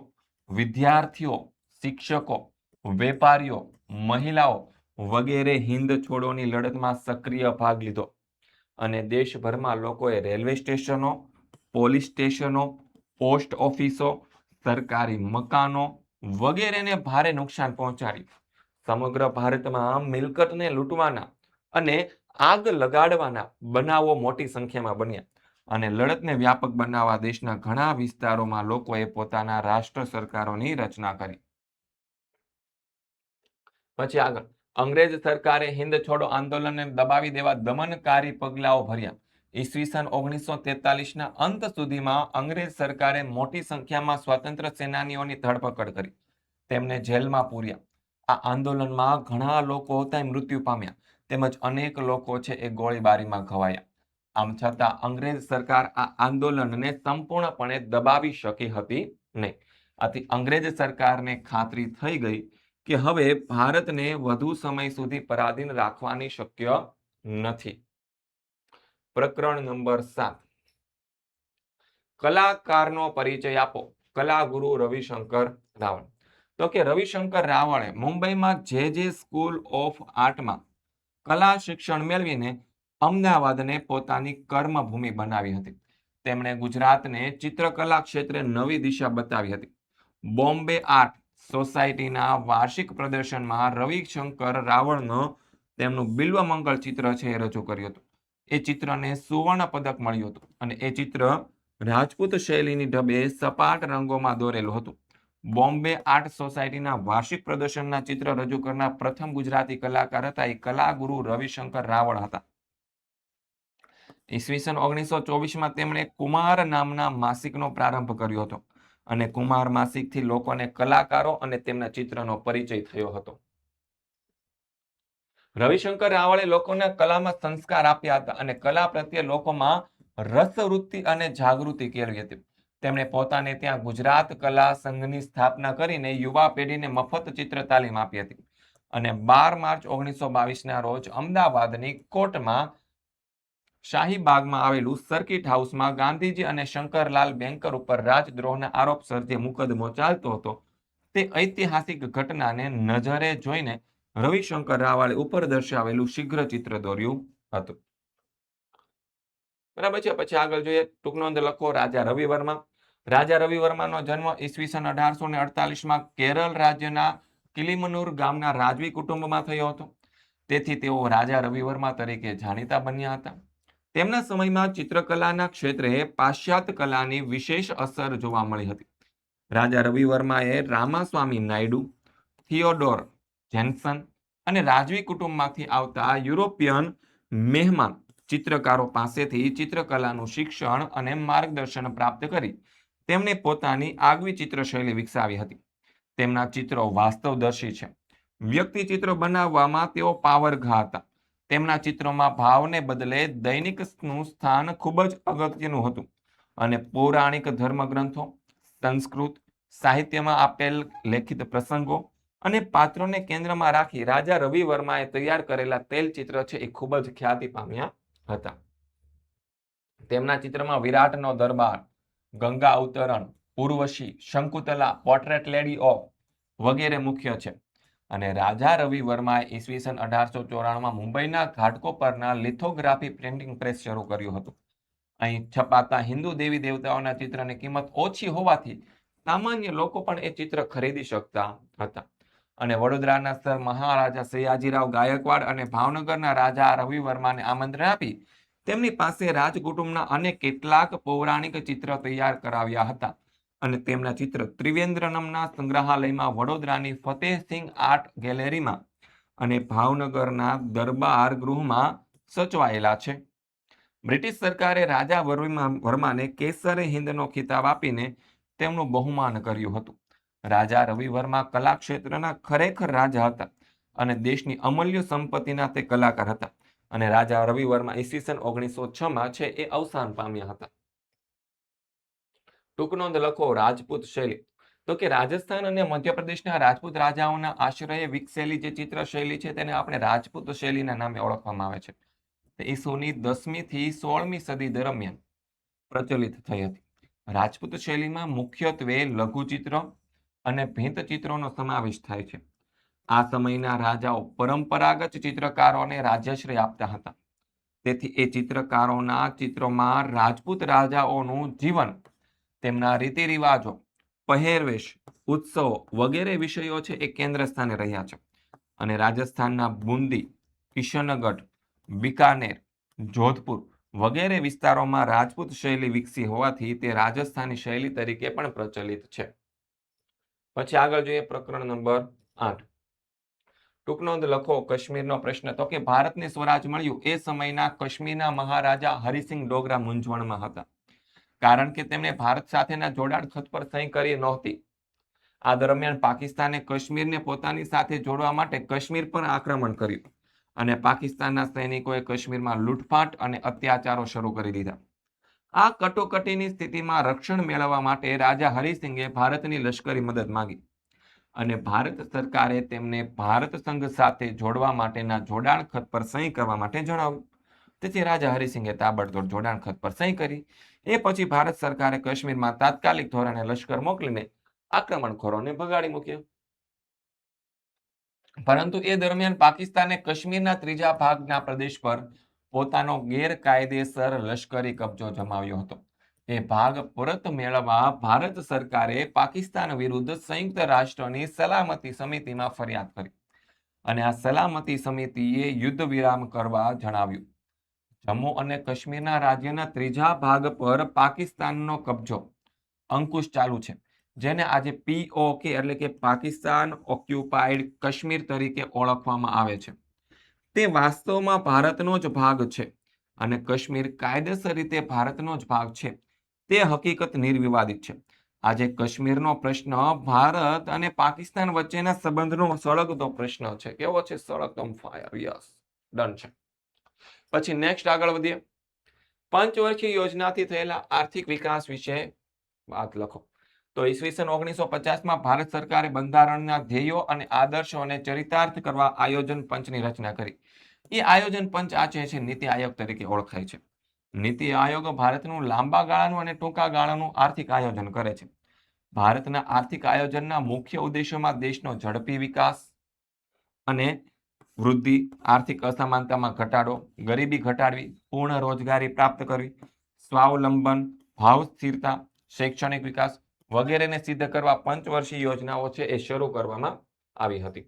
વિદ્યાર્થીઓ, શિક્ષકો, વેપારીઓ, મહિલાઓ વગેરે હિન્દ છોડોની લડતમાં સક્રિય ભાગ લીધો અને દેશભરમાં લોકોએ રેલવે સ્ટેશનો, પોલીસ સ્ટેશનો, પોસ્ટ ઓફિસો, સરકારી મકાનો વગેરેને ભારે નુકસાન પહોંચાડ્યું. સમગ્ર ભારતમાં મિલકતને લૂંટવાના અને આગ લગાડવાના બનાવો મોટી સંખ્યામાં બન્યા અને લડતને વ્યાપક બનાવવા દેશના ઘણા વિસ્તારોમાં લોકોએ પોતાના રાષ્ટ્ર સરકારોની રચના કરી. પછી આગળ અંગ્રેજ સરકારે હિન્દ છોડો આંદોલનને દબાવી દેવા દમનકારી પગલાઓ ભર્યા. ઈસવીસન 1943ના અંત સુધીમાં અંગ્રેજ સરકારે મોટી સંખ્યામાં સ્વાતંત્ર્ય સેનાનીઓની ધરપકડ કરી, તેમને જેલમાં પૂર્યા. આ આંદોલનમાં ઘણા લોકો હતા એ મૃત્યુ પામ્યા, તેમજ અનેક લોકો છે એ ગોળીબારીમાં ઘવાયા. આમ છતાં અંગ્રેજ સરકાર આ આંદોલનને સંપૂર્ણપણે દબાવી શકી હતી નહીં. આથી અંગ્રેજ સરકારને ખાતરી થઈ ગઈ કે હવે ભારતને વધુ સમય સુધી પરાધીન રાખવાની શક્ય નથી. પ્રકરણ નંબર 7, કલાકારનો પરિચય આપો. કલાગુરુ રવિશંકર રાવળ. તો કે રવિશંકર રાવળે મુંબઈમાં જે સ્કૂલ ઓફ આર્ટમાં કલા શિક્ષણ મેળવીને અમદાવાદને પોતાની કર્મભૂમિ બનાવી હતી. તેમણે ગુજરાતને ચિત્રકલા ક્ષેત્રે નવી દિશા બતાવી હતી. બોમ્બે આર્ટ સોસાયટીના વાર્ષિક પ્રદર્શનમાં રવિશંકર રાવળનો તેમનું બિલ્વમંગળ ચિત્ર છે એ રજૂ કર્યું હતું. એ ચિત્રને સુવર્ણ પદક મળ્યું હતું અને એ ચિત્ર રાજપૂત શૈલીની ઢબે સપાટ રંગોમાં દોરેલું હતું. બોમ્બે આર્ટ સોસાયટીના વાર્ષિક પ્રદર્શનના ચિત્ર રજૂ કરનાર પ્રથમ ગુજરાતી કલાકાર હતા એ કલાગુરુ રવિશંકર રાવળ હતા. ઈસવીસન 1924માં તેમણે કુમાર નામના માસિકનો પ્રારંભ કર્યો હતો અને કુમાર માસિકથી લોકોને કલાકારો અને તેમના ચિત્રનો પરિચય થયો હતો. રવિશંકર રાવળે લોકોને કલામાં સંસ્કાર આપ્યા હતા અને કલા પ્રત્યે લોકોમાં રસવૃત્તિ અને જાગૃતિ કેળવી હતી. તેમણે પોતાને ત્યાં ગુજરાત કલા સંઘની સ્થાપના કરીને યુવા પેઢીને મફત ચિત્ર તાલીમ આપી હતી અને 12 માર્ચ 1922ના રોજ અમદાવાદની કોર્ટમાં શાહીબાગમાં આવેલું સર્કિટ હાઉસમાં ગાંધીજી અને શંકરલાલ બેંકર ઉપર રાજદ્રોહના આરોપસર જે મુકદ્દમો ચાલતો હતો તે ઐતિહાસિક ઘટનાને નજરે જોઈને રવિશંકર રાવળે ઉપર દર્શાવેલું શીઘ્ર ચિત્ર દોર્યું હતું. બરાબર છે. પછી આગળ જોઈએ, ટૂંક નોંધ લખો. રાજા રવિ વર્મા. રાજા રવિ વર્માનો જન્મ ઈસવીસન 1848માં કેરળ રાજ્યના કિલીમનુર ગામના રાજવી કુટુંબમાં થયો હતો. તેથી તેઓ રાજા રવિ વર્મા તરીકે જાણીતા બન્યા હતા. તેમના સમયમાં ચિત્રકલાના ક્ષેત્રે પાશ્ચાત્ય કલાની વિશેષ અસર જોવા મળી હતી. રાજા રવિ વર્માએ રામાસ્વામી નાયડુ, થિયોડોર જેન્સન અને રાજવી કુટુંબમાંથી આવતા યુરોપિયન મહેમાન ચિત્રકારો પાસેથી ચિત્રકલાનું શિક્ષણ અને માર્ગદર્શન પ્રાપ્ત કરી તેમણે પોતાની આગવી ચિત્રશૈલી વિકસાવી હતી. તેમના ચિત્રો વાસ્તવદર્શી છે. વ્યક્તિ ચિત્ર બનાવવામાં તેઓ પાવરઘા હતા. તેમના ચિત્રોમાં ભાવને બદલે દૈનિકનું સ્થાન ખૂબ જ અગત્યનું હતું અને પૌરાણિક ધર્મગ્રંથો, સંસ્કૃત સાહિત્યમાં આપેલ લેખિત પ્રસંગો અને પાત્રોને કેન્દ્રમાં રાખી રાજા રવિ વર્માએ તૈયાર કરેલા તૈલચિત્ર છે એ ખૂબ જ ખ્યાતિ પામ્યા હતા. તેમના ચિત્રમાં વિરાટનો દરબાર, ગંગા અવતરણ, ઉર્વશી, શંકુતલા, પોર્ટ્રેટ લેડી ઓફ વગેરે મુખ્ય છે. અને રાજા રવિ વર્માએ ઈસવીસન 1894માં મુંબઈના ઘાટકોપરના લિથોગ્રાફી પ્રિન્ટિંગ પ્રેસ શરૂ કર્યું હતું. અહીં છપાતા હિન્દુ દેવી દેવતાઓના ચિત્રની કિંમત ઓછી હોવાથી સામાન્ય લોકો પણ એ ચિત્ર ખરીદી શકતા હતા. અને વડોદરાના સર મહારાજા સયાજીરાવ ગાયકવાડ અને ભાવનગરના રાજા રવિ વર્માને આમંત્રણ આપી તેમની પાસે રાજકુટુંબના અનેક કેટલાક પૌરાણિક ચિત્ર તૈયાર કરાવ્યા હતા અને તેમના ચિત્ર ત્રિવેન્દ્રનમના સંગ્રહાલયમાં વડોદરાની ફતેહસિંહ આર્ટ ગેલેરીમાં અને ભાવનગરના દરબાર ગૃહમાં સચવાયેલા છે. બ્રિટિશ સરકારે રાજા વર્માને કેસરે હિંદનો ખિતાબ આપીને તેમનું બહુમાન કર્યું હતું. રાજા રવિ વર્મા કલા ક્ષેત્રના ખરેખર રાજા હતા અને દેશની અમૂલ્ય સંપત્તિના તે કલાકાર હતા. અને રાજા રવિ વર્મા ઈસવીસન 1906માં છે એ અવસાન પામ્યા હતા. ટૂંક નોંધ લખો. રાજપૂત શૈલી. તો કે રાજસ્થાન અને મધ્યપ્રદેશના રાજપૂત રાજાઓના આશ્રયે વિકસેલી જે ચિત્ર શૈલી છે તેને આપણે રાજપૂત શૈલીના નામે ઓળખવામાં આવે છે. ઈસુની 10મી થી 16મી સદી દરમિયાન પ્રચલિત થઈ હતી. રાજપૂત શૈલીમાં મુખ્યત્વે લઘુચિત્ર અને ભીંતચિત્રોનો સમાવેશ થાય છે. આ સમયના રાજાઓ પરંપરાગત ચિત્રકારોને રાજ્યાશ્રય આપતા હતા. તેથી એ ચિત્રકારોના ચિત્રોમાં રાજપૂત રાજાઓનું જીવન, તેમના રીતિ રિવાજો, પહેરવેશ, ઉત્સવો વગેરે વિષયો છે એ કેન્દ્ર સ્થાને રહ્યા છે. અને રાજસ્થાનના બુંદી, કિશનગઢ, બીકાનેર, જોધપુર વગેરે વિસ્તારોમાં રાજપૂત શૈલી વિકસી હોવાથી તે રાજસ્થાની શૈલી તરીકે પણ પ્રચલિત છે. પછી આગળ જોઈએ પ્રકરણ નંબર 8. ટૂંકનોંધ લખો કાશ્મીરનો પ્રશ્ન. તો કે ભારતને સ્વરાજ મળ્યું એ સમયના કાશ્મીરના મહારાજા હરિસિંહ ડોગરા મૂંઝવણમાં હતા, કારણ કે તેમણે ભારત સાથેના જોડાણ ખત પર સહી કરી નહોતી. આ દરમિયાન પાકિસ્તાને કાશ્મીરને પોતાની સાથે જોડવા માટે કાશ્મીર પર આક્રમણ કર્યું અને પાકિસ્તાનના સૈનિકોએ કાશ્મીરમાં લૂંટફાટ અને અત્યાચારો શરૂ કરી દીધા. આ કટોકટીની સ્થિતિમાં રક્ષણ મેળવવા માટે રાજા હરિસિંહે ભારતની લશ્કરી મદદ માંગી અને ભારત સરકારે તેમને ભારત સંઘ સાથે જોડવા માટેના જોડાણ ખત પર સહી કરવા માટે જણાવ્યું. તેથી રાજા હરિસિંહે તાબડતોડ જોડાણ ખત પર સહી કરી. એ પછી ભારત સરકારે કાશ્મીરમાં તાત્કાલિક ધોરણે લશ્કર મોકલીને આક્રમણખોરોને ભગાડી મૂક્યા. પરંતુ એ દરમિયાન પાકિસ્તાને કાશ્મીરના ત્રીજા ભાગના પ્રદેશ પર પોતાનો ગેરકાયદેસર લશ્કરી કબજો જમાવ્યો હતો. એ ભાગ પરત મેળવવા ભારત સરકારે પાકિસ્તાન વિરુદ્ધ સંયુક્ત રાષ્ટ્રની સલામતી સમિતિમાં ફરિયાદ કરી અને આ સલામતી સમિતિએ યુદ્ધ વિરામ કરવા જણાવ્યું. જમ્મુ અને કાશ્મીરના રાજ્યના ત્રીજા ભાગ પર પાકિસ્તાનનો કબજો અંકુશ ચાલુ છે, જેને આજે POK એટલે કે પાકિસ્તાન ઓક્યુપાઈડ કાશ્મીર તરીકે ઓળખવામાં આવે છે. તે વાસ્તવમાં ભારતનો જ ભાગ છે અને કાશ્મીર કાયદેસર રીતે ભારતનો જ ભાગ છે. તે હકીકત નિર્વિવાદિત છે. આજે કાશ્મીરનો પ્રશ્ન ભારત અને પાકિસ્તાન વચ્ચેના સંબંધનો સળગતો પ્રશ્ન છે. કેવો છે? સળગતો ફાયર. યસ, ડન છે. પછી નેક્સ્ટ આગળ વધીએ. પંચવર્ષીય યોજનાથી થયેલા આર્થિક વિકાસ વિશે વાત લખો. તો ઈસવીસન 1950માં ભારત સરકારે બંધારણના ધ્યેયો અને આદર્શોને ચરિતાર્થ કરવા આયોજન પંચની રચના કરી. એ આયોજન પંચ આ છે નીતિ આયોગ તરીકે ઓળખાય છે. નીતિ આયોગ ભારતનું લાંબા ગાળાનું અને ટૂંકા ગાળાનું આર્થિક આયોજન કરે છે. ભારતના આર્થિક આયોજનના મુખ્ય ઉદ્દેશોમાં દેશનો ઝડપી વિકાસ અને વૃદ્ધિ, આર્થિક અસમાનતામાં ઘટાડો, ગરીબી ઘટાડવી, પૂર્ણ રોજગારી પ્રાપ્ત કરવી, સ્વાવલંબન, ભાવ સ્થિરતા, શૈક્ષણિક વિકાસ વગેરેને સિદ્ધ કરવા પંચવર્ષીય યોજનાઓ છે એ શરૂ કરવામાં આવી હતી.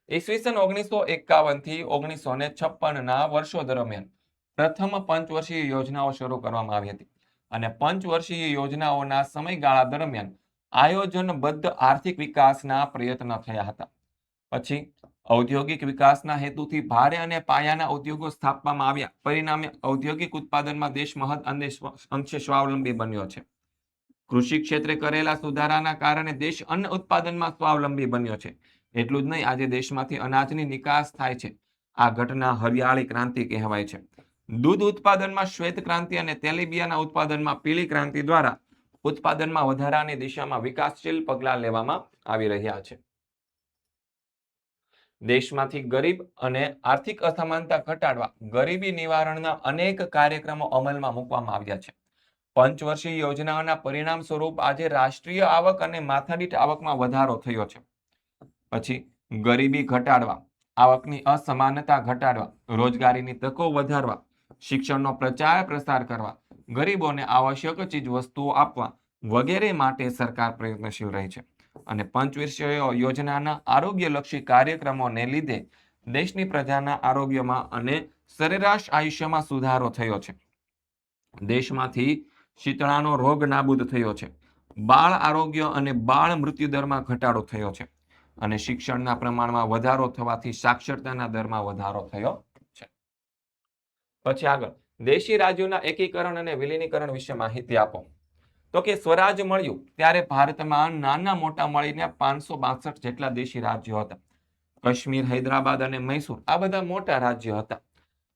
ઈસવીસન 1951 થી 1956ના વર્ષો દરમિયાન પ્રથમ પંચવર્ષીય યોજનાઓ શરૂ કરવામાં આવી હતી અને પંચવર્ષીય યોજનાઓના સમયગાળા દરમિયાન આયોજનબદ્ધ આર્થિક વિકાસના પ્રયત્ન થયા હતા. પછી ઔદ્યોગિક વિકાસના હેતુથી ભારે અને પાયાના ઉદ્યોગો સ્થાપવામાં આવ્યા. પરિણામે ઔદ્યોગિક ઉત્પાદનમાં દેશ મહદ અંશે સ્વાવલંબી બન્યો છે. કૃષિ ક્ષેત્રે કરેલા સુધારાના કારણે દેશ અન્ન ઉત્પાદનમાં સ્વાવલંબી બન્યો છે. એટલું જ નહીં, આજે દેશમાંથી અનાજની નિકાસ થાય છે. આ ઘટના હરિયાળી ક્રાંતિ કહેવાય છે. દૂધ ઉત્પાદનમાં શ્વેત ક્રાંતિ અને તેલીબિયાના ઉત્પાદનમાં પીળી ક્રાંતિ દ્વારા ઉત્પાદનમાં વધારાની દિશામાં વિકાસશીલ પગલાં લેવામાં આવી રહ્યા છે. દેશમાંથી ગરીબ અને આર્થિક અસમાનતા ઘટાડવા ગરીબી નિવારણના અનેક કાર્યક્રમો અમલમાં મૂકવામાં આવ્યા છે. પંચવર્ષીય યોજનાઓના પરિણામ સ્વરૂપ આજે રાષ્ટ્રીય આવક અને માથાદીઠ આવકમાં વધારો થયો છે. પછી ગરીબી ઘટાડવા, આવકની અસમાનતા ઘટાડવા, રોજગારીની તકો વધારવા, શિક્ષણનો પ્રચાર પ્રસાર કરવા, ગરીબોને આવશ્યક ચીજ વસ્તુઓ આપવા વગેરે માટે સરકાર પ્રયત્નશીલ રહી છે અને પંચવર્ષીય યોજનાના આરોગ્યલક્ષી કાર્યક્રમોને લીધે દેશની પ્રજાના આરોગ્યમાં અને સરેરાશ આયુષ્યમાં સુધારો થયો છે. દેશમાંથી શીતળાનો રોગ નાબૂદ થયો છે. બાળ આરોગ્ય અને બાળ મૃત્યુદરમાં ઘટાડો થયો છે અને શિક્ષણના પ્રમાણમાં વધારો થવાથી સાક્ષરતાના દરમાં વધારો થયો છે. પછી આગળ દેશી રાજ્યોના એકીકરણ અને વિલીનીકરણ વિશે માહિતી આપો. તો કે સ્વરાજ મળ્યું ત્યારે ભારતમાં નાના મોટા મળીને 562 જેટલા દેશી રાજ્યો હતા. કાશ્મીર, હૈદરાબાદ અને મૈસૂર આ બધા મોટા રાજ્યો હતા.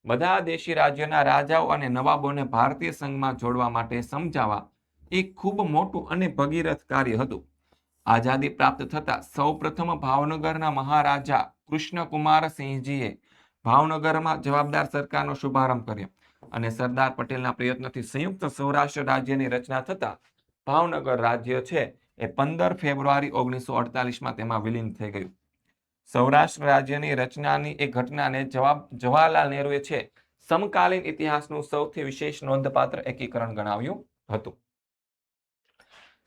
બધા દેશી રાજ્યોના રાજાઓ અને નવાબોને ભારતીય સંઘમાં જોડવા માટે સમજાવવા એ ખૂબ મોટું અને ભગીરથ કાર્ય હતું. આઝાદી પ્રાપ્ત થતા સૌપ્રથમ ભાવનગરના મહારાજા કૃષ્ણકુમાર સિંહજીએ ભાવનગરમાં જવાબદાર સરકારનો શુભારંભ કર્યો અને સરદાર પટેલના પ્રયત્નથી સંયુક્ત સૌરાષ્ટ્ર રાજ્યની રચના થતા ભાવનગર રાજ્ય છે એ 15 ફેબ્રુઆરી 1948માં તેમાં વિલીન થઈ ગયું. સૌરાષ્ટ્ર રાજ્યની રચનાની એ ઘટનાને જવાહરલાલ નહેરુએ છે સમકાલીન ઇતિહાસનું સૌથી વિશેષ નોંધપાત્ર એકીકરણ ગણાવ્યું હતું.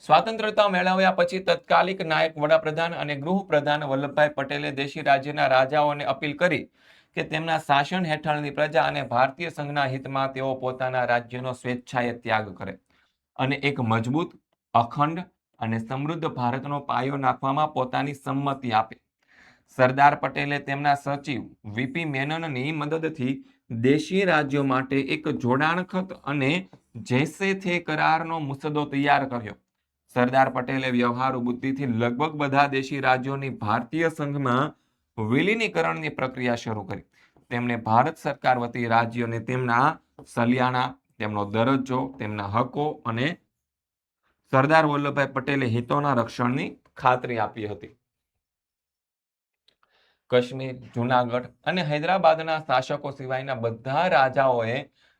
સ્વાતંત્રતા મેળવ્યા પછી તત્કાલિક નાયક વડાપ્રધાન અને ગૃહપ્રધાન વલ્લભભાઈ પટેલે દેશી રાજ્યના રાજાઓને અપીલ કરી કે તેમના શાસન હેઠળની પ્રજા અને ભારતીય સંઘના હિતમાં તેઓ પોતાના રાજ્યનો સ્વેચ્છાએ ત્યાગ કરે અને એક મજબૂત, અખંડ અને સમૃદ્ધ ભારતનો પાયો નાખવામાં પોતાની સંમતિ આપે. સરદાર પટેલે તેમના સચિવ વીપી મેનનની મદદથી દેશી રાજ્યો માટે એક જોડાણ ખત અને જૈસે થે કરારનો મુસદ્દો તૈયાર કર્યો. સરદાર પટેલે વ્યવહારુ બુદ્ધિથી લગભગ બધા દેશી રાજ્યોની ભારતીય સંઘમાં વિલીનીકરણની પ્રક્રિયા શરૂ કરી. તેમણે ભારત સરકાર વતી રાજ્યોને તેમના સલિયાણા, તેમનો દરજ્જો, તેમના હકો અને સરદાર વલ્લભભાઈ પટેલે હિતોના રક્ષણની ખાતરી આપી હતી. કાશ્મીર, જૂનાગઢ અને હૈદરાબાદના શાસકો સિવાયના બધા રાજાઓએ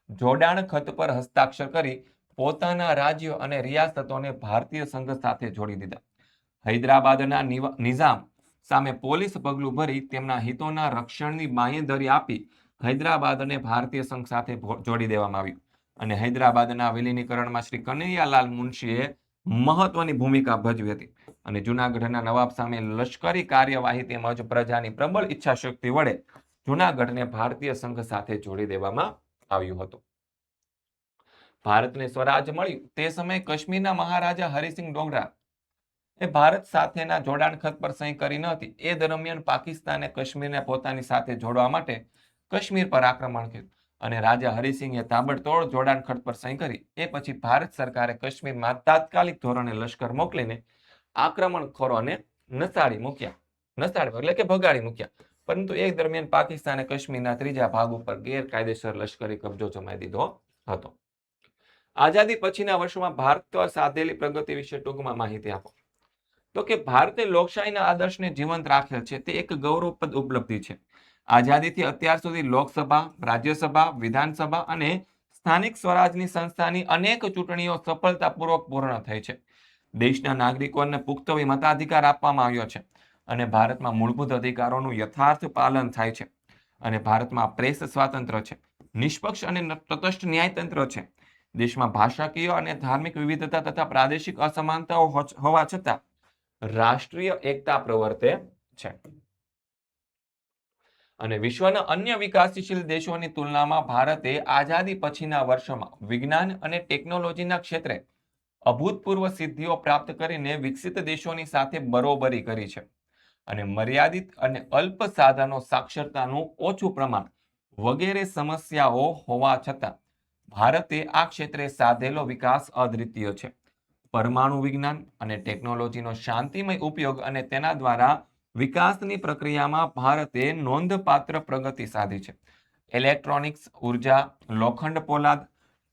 જોડાણ ખત પર હસ્તાક્ષર કરી પોતાના રાજ્યો અને રિયાસતોને ભારતીય સંઘ સાથે જોડી દીધા. હૈદરાબાદના નિઝામ સામે પોલીસ પગલું ભરી તેમના હિતોના રક્ષણની બાંયધરી આપી હૈદરાબાદને ભારતીય સંઘ સાથે જોડી દેવામાં આવ્યું અને હૈદરાબાદના વિલીનીકરણમાં શ્રી કનૈયાલાલ મુનશીએ મહત્વની ભૂમિકા ભજવી હતી અને જૂનાગઢના નવાબ સામે લશ્કરી કાર્યવાહી તેમજ પ્રજાની પ્રબળ ઈચ્છા શક્તિ વડે જૂનાગઢને ભારતીય સંઘ સાથે જોડી દેવામાં આવ્યું હતું. ભારતને સ્વરાજ મળ્યું તે સમયે કાશ્મીરના મહારાજા હરિસિંહ ડોગરા એ ભારત સાથેના જોડાણ ખત પર સહી કરી ન હતી. એ દરમિયાન પાકિસ્તાને કાશ્મીરને પોતાની સાથે જોડવા માટે કાશ્મીર પર આક્રમણ કર્યું અને રાજા હરિસિંહે તાબડતોડ જોડાણ ખત પર સહી કરી. એ પછી ભારત સરકારે કાશ્મીરમાં તાત્કાલિક ધોરણે લશ્કર મોકલીને આક્રમણખોરોને નસાડી મૂક્યા. નસાડી એટલે કે ભગાડી મૂક્યા. પરંતુ એ દરમિયાન પાકિસ્તાને કાશ્મીરના ત્રીજા ભાગ ઉપર ગેરકાયદેસર લશ્કરી કબજો જમાવી દીધો હતો. આઝાદી પછીના વર્ષોમાં ભારત સાધેલી પ્રગતિ વિશે ટૂંકમાં માહિતી આપો. તો કે ભારતે લોકશાહીના આદર્શને જીવંત રાખેલ છે તે એક ગૌરવપ્રદ ઉપલબ્ધિ છે. આઝાદીથી અત્યાર સુધી લોકસભા, રાજ્યસભા, વિધાનસભા અને સ્થાનિક સ્વરાજની સંસ્થાની અનેક ચૂંટણીઓ સફળતાપૂર્વક પૂર્ણ થઈ છે. દેશના નાગરિકોને પુખ્ત મતાધિકાર આપવામાં આવ્યો છે અને ભારતમાં મૂળભૂત અધિકારોનું યથાર્થ પાલન થાય છે અને ભારતમાં પ્રેસ સ્વાતંત્ર્ય છે, નિષ્પક્ષ અને તટસ્થ ન્યાયતંત્ર છે. દેશમાં ભાષાકીય અને ધાર્મિક વિવિધતા તથા પ્રાદેશિક અસમાનતાઓ હોવા છતાં રાષ્ટ્રીય એકતા પ્રવર્તે છે અને વિશ્વના અન્ય વિકાસશીલ દેશોની તુલનામાં ભારતે આઝાદી પછીના વર્ષોમાં વિજ્ઞાન અને ટેકનોલોજીના ક્ષેત્રે અભૂતપૂર્વ સિદ્ધિઓ પ્રાપ્ત કરીને વિકસિત દેશોની સાથે બરોબરી કરી છે અને મર્યાદિત અને અલ્પ સાધનો, સાક્ષરતાનું ઓછું પ્રમાણ વગેરે સમસ્યાઓ હોવા છતાં ભારતે આ ક્ષેત્રે સાધેલો વિકાસ અદ્વિતીય છે. પરમાણુ વિજ્ઞાન અને ટેકનોલોજીનો શાંતિમય ઉપયોગ અને તેના દ્વારા વિકાસની પ્રક્રિયામાં ભારતે નોંધપાત્ર પ્રગતિ સાધી છે. ઇલેક્ટ્રોનિક્સ, ઉર્જા, લોખંડ પોલાદ,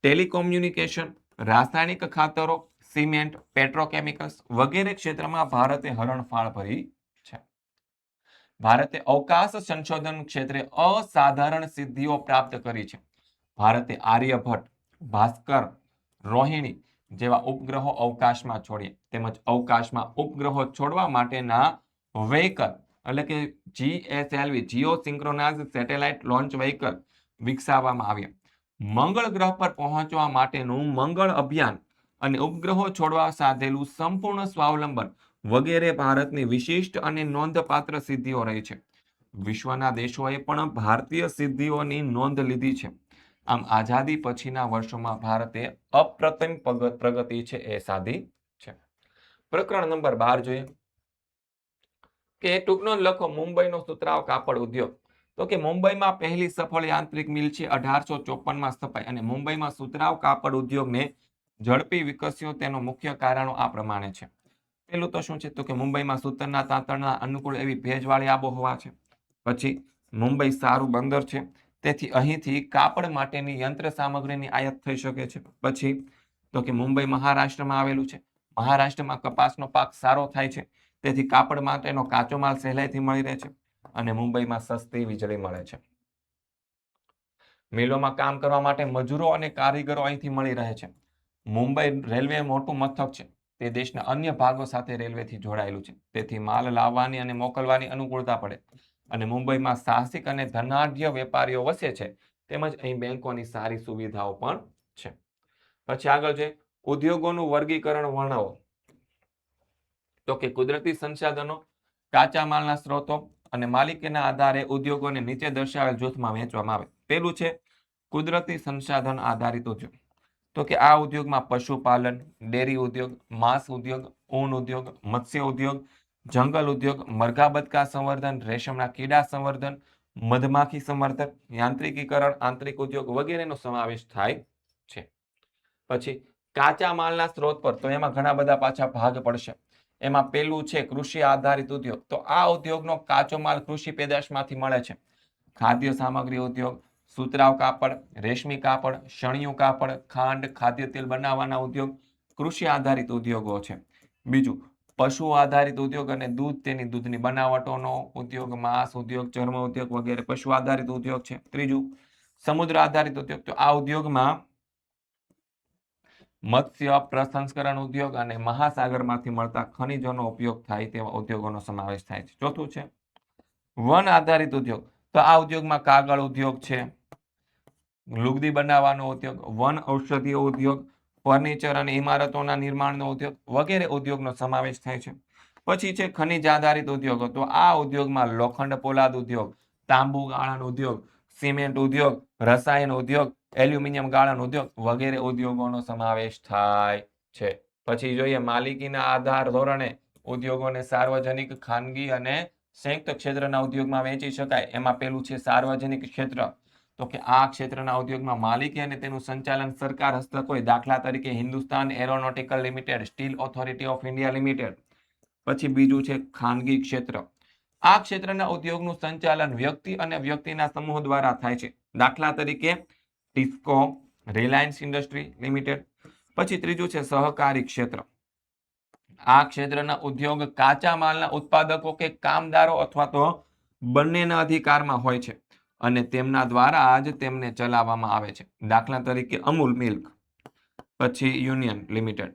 ટેલિકોમ્યુનિકેશન, રાસાયણિક ખાતરો, સિમેન્ટ, પેટ્રોકેમિકલ્સ વગેરે ક્ષેત્રમાં ભારતે હરણફાળ ભરી છે. ભારતે અવકાશ સંશોધન ક્ષેત્રે અસાધારણ સિદ્ધિઓ પ્રાપ્ત કરી છે. ભારતે આર્યભટ્ટ, ભાસ્કર, રોહિણી જેવા ઉપગ્રહો અવકાશમાં છોડ્યા તેમજ અવકાશમાં ઉપગ્રહો છોડવા માટેના વ્હીકલ એટલે કે GSLV Jio synchronise satellite launch vehicle વિકસાવવામાં આવ્યા. મંગળ ગ્રહ પર પહોંચવા માટેનું મંગળ અભિયાન અને ઉપગ્રહો છોડવા સાધેલું સંપૂર્ણ સ્વાવલંબન વગેરે ભારતની વિશિષ્ટ અને નોંધપાત્ર સિદ્ધિઓ રહી છે. વિશ્વના દેશોએ પણ ભારતીય સિદ્ધિઓની નોંધ લીધી છે. આમ આઝાદી પછીના વર્ષોમાં ભારતે અપ્રતિમ પ્રગતિ છે એ સાધી છે. પ્રકરણ નંબર 12 જોઈએ કે ટૂંકનો લખો મુંબઈનો સુતરાઉ કાપડ ઉદ્યોગ. તો કે મુંબઈમાં પહેલી સફળ યાંત્રિક મિલ છે 1854માં સ્થપાઈ અને મુંબઈમાં સુતરાઉ કાપડ ઉદ્યોગને ઝડપી વિકસ્યો તેનું મુખ્ય કારણો આ પ્રમાણે છે. પેલું તો શું છે તો કે મુંબઈમાં સૂતરના તાંતણના અનુકૂળ એવી ભેજવાળી આબોહવા છે. પછી મુંબઈ સારું બંદર છે તેથી અહીંથી કાપડ માટેની યંત્ર સામગ્રીની આયાત થઈ શકે છે. પછી તો કે મુંબઈ મહારાષ્ટ્રમાં આવેલું છે. મહારાષ્ટ્રમાં કપાસનો પાક સારો થાય છે તેથી કાપડ માટેનો કાચો માલ સહેલાઈથી મળી રહે છે અને મુંબઈમાં સસ્તી વીજળી મળે છે. મિલોમાં કામ કરવા માટે મજૂરો અને કારીગરો અહીંથી મળી રહે છે. મુંબઈ રેલવે મોટું મથક છે. તે દેશના અન્ય ભાગો સાથે રેલવેથી જોડાયેલું છે તેથી માલ લાવવાની અને મોકલવાની અનુકૂળતા પડે અને મુંબઈમાં સાહસિક અને ધનાઢ્ય વેપારીઓ વસે છે તેમજ અહીં બેંકોની સારી સુવિધાઓ પણ છે. પછી આગળ છે ઉદ્યોગોનું વર્ગીકરણ વર્ણવો. તો કે કુદરતી સંસાધનો, કાચા માલના સ્ત્રોતો, અને માલિકીના આધારે ઉદ્યોગોને નીચે દર્શાવેલ જૂથમાં વહેંચવામાં આવે. પેલું છે કુદરતી સંસાધન આધારિત ઉદ્યોગ. તો કે આ ઉદ્યોગમાં પશુપાલન, ડેરી ઉદ્યોગ, માંસ ઉદ્યોગ, ઊન ઉદ્યોગ, મત્સ્ય ઉદ્યોગ, જંગલ ઉદ્યોગ, મરઘા બતકા સંવર્ધન, રેશમના કીડા સંવર્ધન, મધમાખી સંવર્ધન, યાંત્રિકીકરણ, આંતરિક ઉદ્યોગ વગેરેનો સમાવેશ થાય છે. પછી કાચા માલના સ્ત્રોત પર, તો એમાં ઘણા બધા પાછા ભાગ પડશે. એમાં પેલું છે કૃષિ આધારિત ઉદ્યોગ. તો આ ઉદ્યોગનો કાચો માલ કૃષિ પેદાશમાંથી મળે છે. ખાદ્ય સામગ્રી ઉદ્યોગ, સુતરાઉ કાપડ, રેશમી કાપડ, શણિયું કાપડ, ખાંડ, ખાદ્ય તેલ બનાવવાના ઉદ્યોગ કૃષિ આધારિત ઉદ્યોગો છે. બીજું પશુ આધારિત ઉદ્યોગ અને દૂધ, તેની દૂધની બનાવટોનો ઉદ્યોગ, માંસ ઉદ્યોગ, ચર્મ ઉદ્યોગ વગેરે પશુ આધારિત ઉદ્યોગ છે. ત્રીજું સમુદ્ર આધારિત ઉદ્યોગ. તો આ ઉદ્યોગમાં મત્સ્ય પ્રસંસ્કરણ ઉદ્યોગ અને મહાસાગરમાંથી મળતા ખનિજોનો ઉપયોગ થાય તેવા ઉદ્યોગોનો સમાવેશ થાય છે. ચોથું છે વન આધારિત ઉદ્યોગ. તો આ ઉદ્યોગમાં કાગળ ઉદ્યોગ છે, લુગદી બનાવવાનો ઉદ્યોગ, વન ઔષધીય ઉદ્યોગ, ફર્નિચર અને ઇમારતોના નિર્માણનો ઉદ્યોગ વગેરે ઉદ્યોગનો સમાવેશ થાય છે. પછી છે ખનિજ આધારિત ઉદ્યોગો. તો આ ઉદ્યોગમાં લોખંડ પોલાદ ઉદ્યોગ, તાંબુ ગાળણ ઉદ્યોગ, સિમેન્ટ ઉદ્યોગ, રસાયણ ઉદ્યોગ, એલ્યુમિનિયમ ગાળણ ઉદ્યોગ વગેરે ઉદ્યોગોનો સમાવેશ થાય છે. પછી જોઈએ માલિકીના આધાર ધોરણે ઉદ્યોગોને સાર્વજનિક, ખાનગી અને સંયુક્ત ક્ષેત્રના ઉદ્યોગમાં વહેંચી શકાય. એમાં પેલું છે સાર્વજનિક ક્ષેત્ર. તો કે આ ક્ષેત્રના ઉદ્યોગમાં માલિકી અને તેનું સંચાલન સરકાર હસ્તક હોય. દાખલા તરીકે Hindustan aeronautical limited, steel authority of India limited. પછી બીજું છે ખાનગી ક્ષેત્ર. આ ક્ષેત્રના ઉદ્યોગનું સંચાલન વ્યક્તિ અને વ્યક્તિના સમૂહ દ્વારા થાય છે. દાખલા તરીકે ટિસ્કો, રિલાયન્સ ઇન્ડસ્ટ્રી લિમિટેડ. પછી ત્રીજું છે સહકારી ક્ષેત્ર. આ ક્ષેત્રના ઉદ્યોગ કાચા માલના ઉત્પાદકો કે કામદારો અથવા તો બંનેના અધિકારમાં હોય છે અને તેમના દ્વારા જ તેમને ચલાવવામાં આવે છે. દાખલા તરીકે અમૂલ મિલ્ક, પછી union limited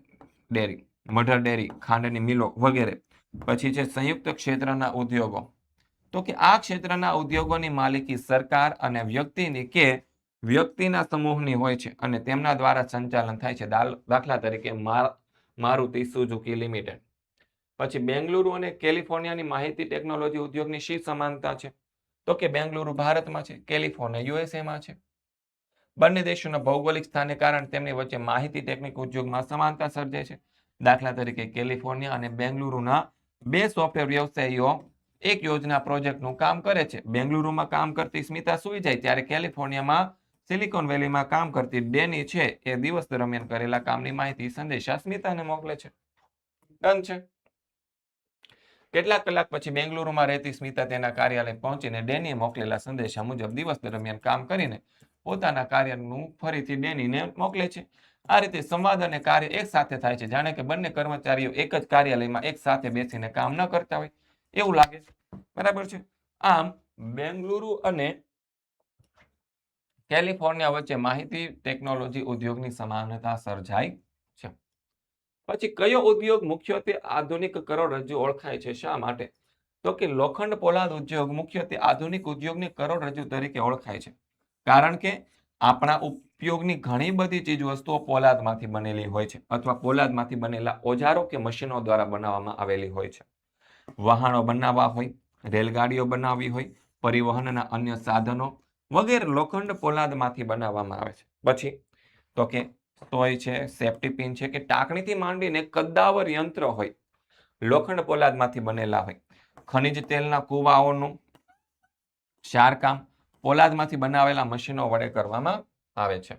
dairy, mother dairy, ખાંડની મિલો વગેરે. પછી છે સંયુક્ત ક્ષેત્રના ઉદ્યોગો. તો કે આ ક્ષેત્રના ઉદ્યોગોની માલિકી સરકાર અને વ્યક્તિની કે વ્યક્તિના સમૂહની હોય છે અને તેમના દ્વારા સંચાલન થાય છે. દાખલા તરીકે મારુતિ સુઝુકી લિમિટેડ. પછી બેંગલુરુ અને કેલિફોર્નિયાની માહિતી ટેકનોલોજી ઉદ્યોગની શી સમાનતા છે? તો કે બેંગલુરુ ભારતમાં છે, કેલિફોર્નિયા યુએસએમાં છે. બંને દેશોના ભૌગોલિક સ્થાને કારણે તેમની વચ્ચે માહિતી ટેકનિક ઉદ્યોગમાં સમાનતા સર્જાય છે. દાખલા તરીકે કેલિફોર્નિયા અને બેંગલુરુના બે સોફ્ટવેર વ્યવસાયીઓ એક યોજના પ્રોજેક્ટનું કામ કરે છે. બેંગલુરુમાં કામ કરતી સ્મિતા સૂઈ જાય ત્યારે કેલિફોર્નિયામાં સિલિકોન વેલીમાં કામ કરતી ડેની છે એ દિવસ દરમિયાન કરેલા કામની માહિતી સંદેશા સ્મિતાને મોકલે છે. ડન છે. કેટલાક કલાક પછી બેંગલુરુમાં રહેતી સ્મિતા તેના કાર્યાલય પહોંચીને ડેનીએ મોકલેલા સંદેશા મુજબ દિવસ દરમિયાન કામ કરીને પોતાના કાર્યનું ફરીથી ડેનીને મોકલે છે. આ રીતે સંવાદ અને કાર્ય એક સાથે થાય છે, જાણે કે બંને કર્મચારીઓ એક જ કાર્યાલયમાં એક સાથે બેસીને કામ ન કરતા હોય એવું લાગે છે. બરાબર છે. આમ બેંગલુરુ અને કેલિફોર્નિયા વચ્ચે માહિતી ટેકનોલોજી ઉદ્યોગની સમાનતા સર્જાય છે. પછી કયો ઉદ્યોગ મુખ્યત્વે આધુનિક કરોડરજ્જુ ઓળખાય છે? શા માટે? તો કે લોખંડ પોલાદ ઉદ્યોગ મુખ્યત્વે આધુનિક ઉદ્યોગની કરોડરજ્જુ તરીકે ઓળખાય છે, કારણ કે આપણા ઉપયોગની ઘણી બધી ચીજ વસ્તુઓ પોલાદમાંથી બનેલી હોય છે અથવા પોલાદમાંથી બનેલા ઓજારો કે મશીનો દ્વારા બનાવવામાં આવેલી હોય છે. વાહનો બનાવવા હોય, રેલગાડીઓ બનાવવી હોય, પરિવહનના અન્ય સાધનો વગેરે લોખંડ પોલાદમાંથી બનાવવામાં આવે છે. પછી તો કે સોય છે, સેફ્ટી પિન છે કે ટાંકણીથી માંડીને કદ્દાવર યંત્ર હોય લોખંડ પોલાદમાંથી બનેલા હોય. ખનિજ તેલના કુવાઓનું શારકામ પોલાદમાંથી બનાવેલા મશીનો વડે કરવામાં આવે છે.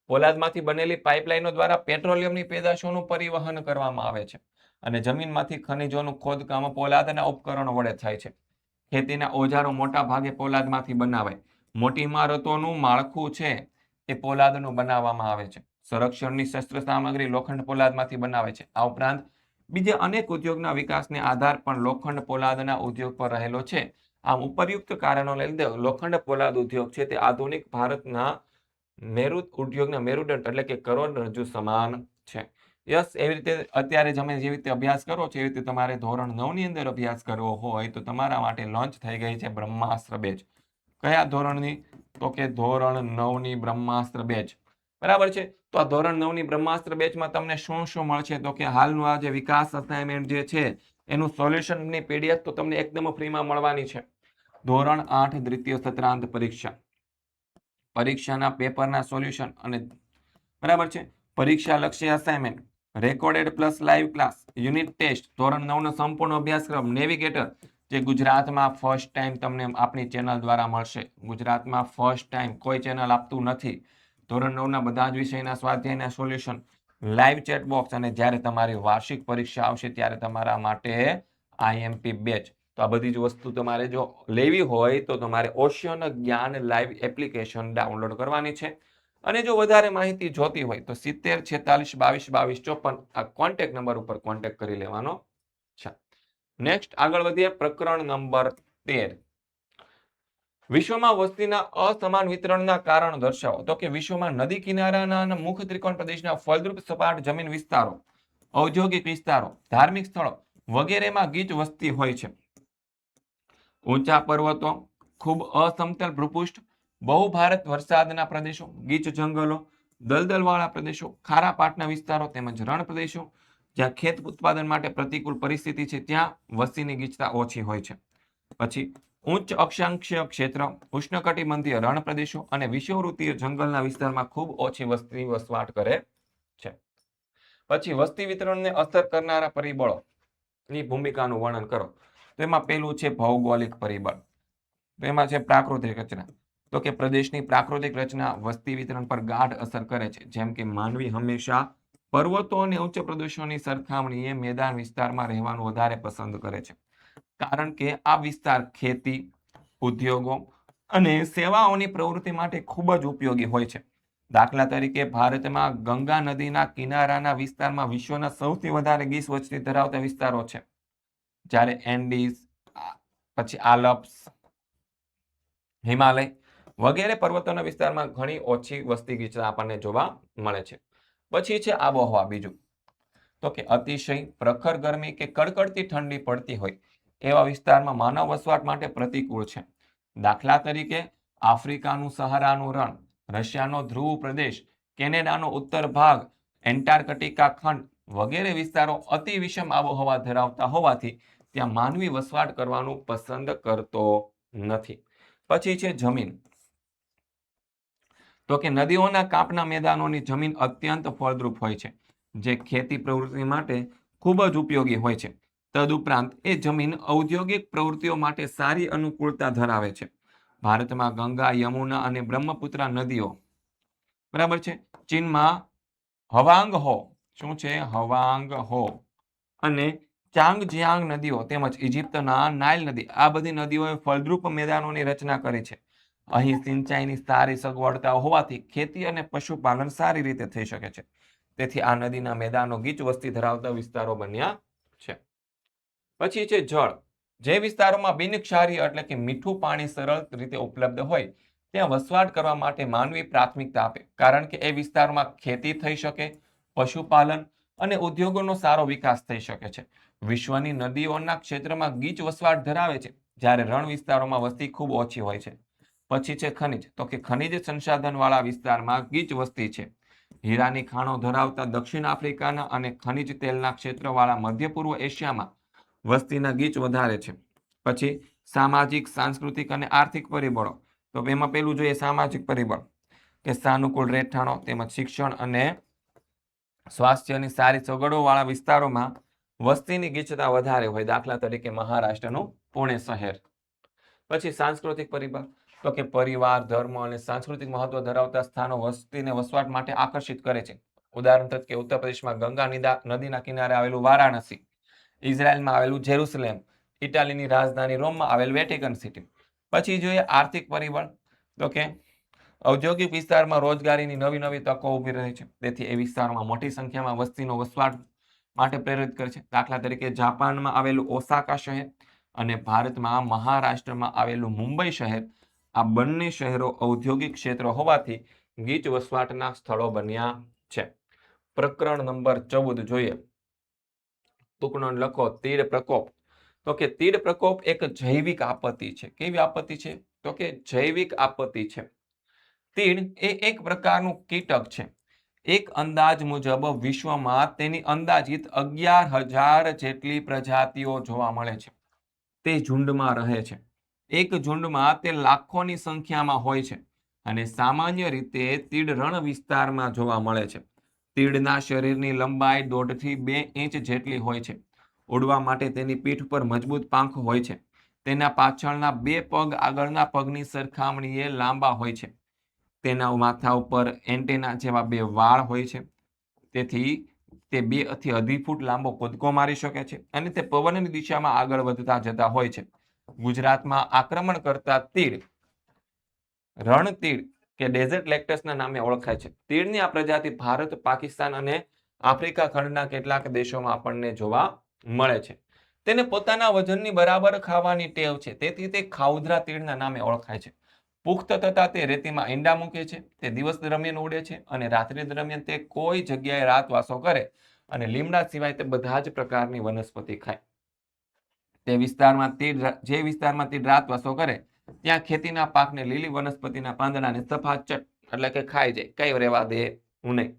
પોલાદમાંથી બનેલી પાઇપલાઇનો દ્વારા પેટ્રોલિયમની પેદાશોનું પરિવહન કરવામાં આવે છે અને જમીનમાંથી ખનિજોનું ખોદકામ પોલાદના ઉપકરણો વડે થાય છે. ખેતીના ઓજારો મોટા ભાગે પોલાદમાંથી બનાવાય. મોટી ઇમારતોનું માળખું છે એ પોલાદનું બનાવવામાં આવે છે. સંરક્ષણની શસ્ત્ર સામગ્રી લોખંડ પોલાદમાંથી બનાવે છે. આ ઉપરાંત બીજા અનેક ઉદ્યોગના વિકાસને આધાર પણ લોખંડ પોલાદના ઉદ્યોગ પર રહેલો છે. આમ ઉપરયુક્ત કારણોને લીધે લોખંડ પોલાદ ઉદ્યોગ છે તે આધુનિક ભારતના ઉદ્યોગના મેરુદંડ એટલે કે કરોડરજ્જુ સમાન છે. યસ, એવી રીતે અત્યારે તમે જેવી રીતે અભ્યાસ કરો છો એવી રીતે તમારે ધોરણ 9 ની અંદર અભ્યાસ કરવો હોય તો તમારા માટે લોન્ચ થઈ ગઈ છે બ્રહ્માસ્ત્ર બેચ. કયા ધોરણની? તો કે ધોરણ 9 ની બ્રહ્માસ્ત્ર બેચ. બરાબર છે. તો આ ધોરણ 9 ની બ્રહ્માસ્ત્ર બેચમાં તમને શું શું મળશે? તો કે હાલનું આ જે વિકાસ અસાઇનમેન્ટ જે છે એનું સોલ્યુશનની પીડીએફ તો તમને એકદમ ફ્રીમાં મળવાની છે. ધોરણ 8 દ્વિતીય સત્રાંત પરીક્ષાના પેપરના સોલ્યુશન અને બરાબર છે, પરીક્ષા લક્ષી assignment, recorded plus live class, unit test, ધોરણ 9 નો સંપૂર્ણ અભ્યાસક્રમ, નેવિગેટર જે ગુજરાતમાં ફર્સ્ટ ટાઈમ તમને આપણી ચેનલ દ્વારા મળશે. ગુજરાતમાં ફર્સ્ટ ટાઈમ કોઈ ચેનલ આપતું નથી. ધોરણ 9 ના બધા જ વિષયના સ્વાધ્યાયના સોલ્યુશન, લાઈવ ચેટ બોક્સ, અને જ્યારે તમારી વાર્ષિક પરીક્ષા આવશે ત્યારે તમારા માટે આઈએમપી બેચ. તો આ બધી જ વસ્તુ તમારે જો લેવી હોય તો તમારે ઓશિયન જ્ઞાન લાઈવ એપ્લિકેશન ડાઉનલોડ કરવાની છે. અને જો વધારે માહિતી જોતી હોય તો 70 46 22 22 54 આ કોન્ટેક્ટ નંબર ઉપર કોન્ટેક્ટ કરી લેવાનો છે. નેક્સ્ટ આગળ વધીએ. પ્રકરણ નંબર 13. વિશ્વમાં વસ્તીના અસમાન વિતરણના કારણો દર્શાવો. તો કે વિશ્વમાં નદી કિનારાના અને મુખ્ય ત્રિકોણ પ્રદેશના ફળદ્રુપ સપાટ જમીન વિસ્તારો, ઔદ્યોગિક વિસ્તારો, ધાર્મિક સ્થળો વગેરેમાં ગીચ વસ્તી હોય છે. ઊંચા પર્વતો, ખૂબ અસમતલ ભૂપૃષ્ઠ, બહુભારત વરસાદના પ્રદેશો, ગીચ જંગલો, દલદલવાળા પ્રદેશો, ખારા પાટના વિસ્તારો તેમજ રણ પ્રદેશો જ્યાં ખેત ઉત્પાદન માટે પ્રતિકૂળ પરિસ્થિતિ છે ત્યાં વસ્તીની ગીચતા ઓછી હોય છે. પછી ઉચ્ચ અક્ષાંશીય ક્ષેત્ર, ઉષ્ણકટિબંધીય રણ પ્રદેશો અને વિષુવવૃત્તીય જંગલના વિસ્તારમાં ખૂબ ઓછી વસ્તી વસવાટ કરે છે. પછી વસ્તી વિતરણને અસર કરનારા પરિબળોની ભૂમિકાનું વર્ણન કરો. તો એમાં પહેલું છે ભૌગોલિક પરિબળ. તો એમાં છે પ્રાકૃતિક રચના. તો કે પ્રદેશની પ્રાકૃતિક રચના વસ્તી વિતરણ પર ગાઢ અસર કરે છે. જેમ કે માનવી હંમેશા પર્વતો અને ઉચ્ચ પ્રદેશોની સરખામણીએ મેદાન વિસ્તારમાં રહેવાનું વધારે પસંદ કરે છે, કારણ કે આ વિસ્તાર ખેતી, ઉદ્યોગો અને સેવાઓની પ્રવૃત્તિ માટે ખૂબ જ ઉપયોગી હોય છે. દાખલા તરીકે ભારતમાં ગંગા નદીના કિનારાના વિસ્તારમાં વિશ્વના સૌથી વધારે ગીચ વસ્તી ધરાવતા વિસ્તારો છે. જ્યારે એન્ડીઝ, પછી આલ્પ્સ, હિમાલય વગેરે પર્વતોના વિસ્તારમાં ઘણી ઓછી વસ્તી ગીચતા આપણને જોવા મળે છે. પછી છે આબોહવા. બીજું તો કે અતિશય પ્રખર ગરમી કે કડકડતી ઠંડી પડતી હોય એવા વિસ્તારમાં માનવ વસવાટ માટે પ્રતિકૂળ છે. દાખલા તરીકે આફ્રિકાનું સહારાનું રણ, રશિયાનો ધ્રુવ પ્રદેશ, કેનેડાનો ઉત્તર ભાગ, એન્ટાર્કટિકા ખંડ વગેરે વિસ્તારો અતિ વિષમ આબોહવા ધરાવતા હોવાથી ત્યાં માનવી વસવાટ કરવાનું પસંદ કરતો નથી. પછી છે જમીન. તો કે નદીઓના કાંપના મેદાનોની જમીન અત્યંત ફળદ્રુપ હોય છે, જે ખેતી પ્રવૃત્તિ માટે ખૂબ જ ઉપયોગી હોય છે. તદુપરાંત એ જમીન ઔદ્યોગિક પ્રવૃત્તિઓ માટે સારી અનુકૂળતા ધરાવે છે. ભારતમાં ગંગા, યમુના અને બ્રહ્મપુત્રા નદીઓ બરાબર છે. ચીનમાં હવાંગ હો, શું છે હવાંગ હો, અને ચાંગજિયાંગ નદીઓ તેમજ ઇજિપ્તના નાઇલ નદી, આ બધી નદીઓએ ફળદ્રુપ મેદાનોની રચના કરી છે. અહીં સિંચાઈની સારી સગવડતા હોવાથી ખેતી અને પશુપાલન સારી રીતે થઈ શકે છે. તેથી આ નદીના મેદાનો ગીચ વસ્તી ધરાવતા વિસ્તારો બન્યા છે. પછી છે જળ. જે વિસ્તારોમાં બિનક્ષારીય એટલે કે મીઠું પાણી સરળ રીતે ઉપલબ્ધ હોય ત્યાં વસવાટ કરવા માટે માનવી પ્રાથમિકતા આપે, કારણ કે એ વિસ્તારમાં ખેતી થઈ શકે, પશુપાલન અને ઉદ્યોગોનો સારો વિકાસ થઈ શકે છે. વિશ્વની નદીઓના ક્ષેત્રમાં ગીચ વસવાટ ધરાવે છે, જ્યારે રણ વિસ્તારોમાં વસ્તી ખૂબ ઓછી હોય છે. પછી છે ખનિજ. તો કે ખનિજ સંસાધન વાળા વિસ્તારમાં ગીચ વસ્તી છે. હીરાની ખાણો ધરાવતા દક્ષિણ આફ્રિકાના અને ખનિજ તેલના ક્ષેત્રવાળા મધ્ય પૂર્વ એશિયામાં વસ્તીના ગીચ વધારે છે. પછી સામાજિક, સાંસ્કૃતિક અને આર્થિક પરિબળો. તો એમાં પેલું જોઈએ સામાજિક પરિબળ, કે સાનુકૂળ રહેઠાણો તેમજ શિક્ષણ અને સ્વાસ્થ્યની સારી સગવડો વાળા વિસ્તારોમાં વસ્તીની ગીચતા વધારે હોય. દાખલા તરીકે મહારાષ્ટ્રનું પુણે શહેર. પછી સાંસ્કૃતિક પરિબળ. તો કે પરિવાર, ધર્મ અને સાંસ્કૃતિક મહત્વ ધરાવતા સ્થાનો વસ્તીને વસવાટ માટે આકર્ષિત કરે છે. ઉદાહરણ તરીકે ઉત્તર પ્રદેશમાં ગંગા નદીના કિનારે આવેલું વારાણસી, ઇઝરાયલમાં આવેલું જેરુસલેમ, ઇટાલીની રાજધાની રોમમાં આવેલ વેટિકન સિટી. પછી જોઈએ આર્થિક પરિબળ. તો કે ઔદ્યોગિક વિસ્તારમાં રોજગારીની નવી નવી તકો ઊભી રહે છે, તેથી એ વિસ્તારમાં મોટી સંખ્યામાં વસ્તીનો વસવાટ માટે પ્રેરિત કરે છે. દાખલા તરીકે જાપાનમાં આવેલું ઓસાકા શહેર અને ભારતમાં મહારાષ્ટ્રમાં આવેલું મુંબઈ શહેર, આ બંને શહેરો ઔદ્યોગિક ક્ષેત્ર હોવાથી ગીચ વસવાટના સ્થળો બન્યા છે. પ્રકરણ નંબર 14 જોઈએ. ટૂંકનો લખો તીડ પ્રકોપ. તો કે તીડ પ્રકોપ એક જૈવિક આપત્તિ છે. કેવી આપત્તિ છે? તો કે જૈવિક આપત્તિ છે. તીડ એ એક પ્રકારનું કીટક છે. એક અંદાજ મુજબ વિશ્વમાં તેની અંદાજિત 11,000 જેટલી પ્રજાતિઓ જોવા મળે છે. તે ઝુંડમાં રહે છે. એક ઝુંડમાં તે લાખોની સંખ્યામાં હોય છે અને સામાન્ય રીતે તીડ રણ વિસ્તારમાં જોવા મળે છે. તીડના શરીરની લંબાઈ 1.5 થી 2 ઇંચ જેટલી હોય છે. ઉડવા માટે તેની પીઠ પર મજબૂત પાંખ હોય છે. તેના પાછળના 2 પગ આગળના પગની સરખામણીએ લાંબા હોય છે. તેના માથા ઉપર એન્ટેના જેવા 2 વાળ હોય છે. તેથી તે 2 થી 2.5 ફૂટ લાંબો કૂદકો મારી શકે છે અને તે પવનની દિશામાં આગળ વધતા જતા હોય છે. ગુજરાતમાં આક્રમણ કરતા તીડ રણતીડ કે ડેઝર્ટ લેક્ટસના નામે ઓળખાય છે. તીડની આ પ્રજાતિ ભારત, પાકિસ્તાન અને આફ્રિકા ખંડના કેટલાક દેશોમાં આપણને જોવા મળે છે. તેને પોતાના વજનની બરાબર ખાવાની ટેવ છે, તેથી તે ખાઉધરા તીડના નામે ઓળખાય છે. પુખ્ત થતા તે રેતીમાં ઈંડા મૂકે છે. તે દિવસ દરમિયાન ઉડે છે અને રાત્રિ દરમિયાન તે કોઈ જગ્યાએ રાતવાસો કરે અને લીમડા સિવાય તે બધા જ પ્રકારની વનસ્પતિ ખાય. જે વિસ્તારમાં તીડ રાતવાસો કરે ત્યાં ખેતીના પાકને, લીલી વનસ્પતિના પાંદડાને સફાચટ એટલે કે ખાઈ જાય, કઈ રહેવા દે નહીં.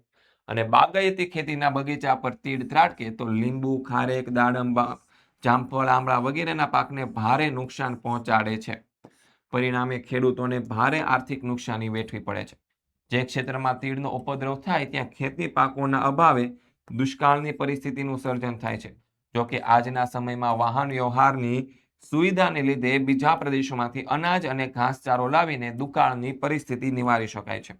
અને બાગાયતી ખેતીના બગીચા પર તીડ ત્રાટકે તો લીંબુ, ખારેક, દાડમ, જામફળ, આંબળા વગેરેના પાકને ભારે નુકસાન પહોંચાડે છે. પરિણામે ખેડૂતોને ભારે આર્થિક નુકસાની વેઠવી પડે છે. જે ક્ષેત્રમાં તીડનો ઉપદ્રવ થાય ત્યાં ખેતી પાકોના અભાવે દુષ્કાળની પરિસ્થિતિનું સર્જન થાય છે. જોકે આજના સમયમાં વાહન વ્યવહારની સુવિધાને લીધે બીજા પ્રદેશોમાંથી અનાજ અને ઘાસચારો લાવીને દુકાળની પરિસ્થિતિ નિવારી શકાય છે.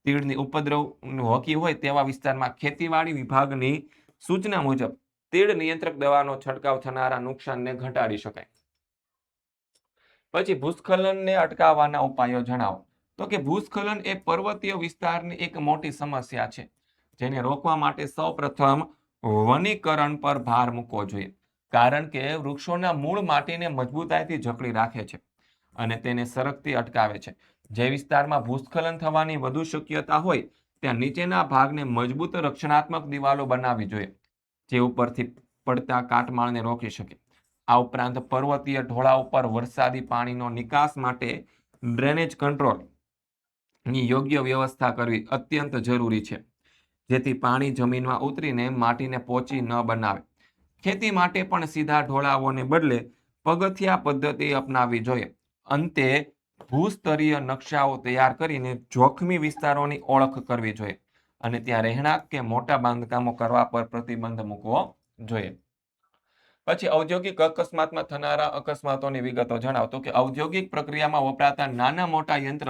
તીડની ઉપદ્રવ હોકી હોય તેવા વિસ્તારમાં ખેતીવાડી વિભાગની સૂચના મુજબ તીડ નિયંત્રક દવાનો છંટકાવ થનારા નુકસાનને ઘટાડી શકાય. પછી ભૂસ્ખલનને અટકાવવાના ઉપાયો જણાવો. તો કે ભૂસ્ખલન એ પર્વતીય વિસ્તારની એક મોટી સમસ્યા છે, જેને રોકવા માટે સૌપ્રથમ વનીકરણ પર ભાર મૂકવો જોઈએ. કારણ કે વૃક્ષોના મૂળ માટીને મજબૂતાઈથી જકડી રાખે છે અને તેને સરકતી અટકાવે છે. જે વિસ્તારમાં ભૂસ્ખલન થવાની વધુ શક્યતા હોય ત્યાં નીચેના ભાગને મજબૂત રક્ષણાત્મક દિવાલો બનાવવી જોઈએ, જે ઉપરથી પડતા કાટમાળને રોકી શકે. આ ઉપરાંત પર્વતીય ઢોળા ઉપર વરસાદી પાણીનો નિકાસ માટે ડ્રેનેજ કંટ્રોલની યોગ્ય વ્યવસ્થા કરવી અત્યંત જરૂરી છે, જેથી પાણી જમીનમાં ઉતરીને માટીને પોચી ન બનાવે. ખેતી માટે પણ સીધા ઢોળાવોને બદલે પગથિયા પદ્ધતિ અપનાવવી જોઈએ. અંતે ભૂસ્તરીય નકશાઓ તૈયાર કરીને જોખમી વિસ્તારોની ઓળખ કરવી જોઈએ અને ત્યાં રહેણાંક કે મોટા બાંધકામો કરવા પર પ્રતિબંધ મૂકવો જોઈએ. પછી ઔદ્યોગિક અકસ્માતમાં થનારા અકસ્માતોની વિગતો જણાવતો કે ઔદ્યોગિક પ્રક્રિયામાં વપરાતા નાના મોટા યંત્ર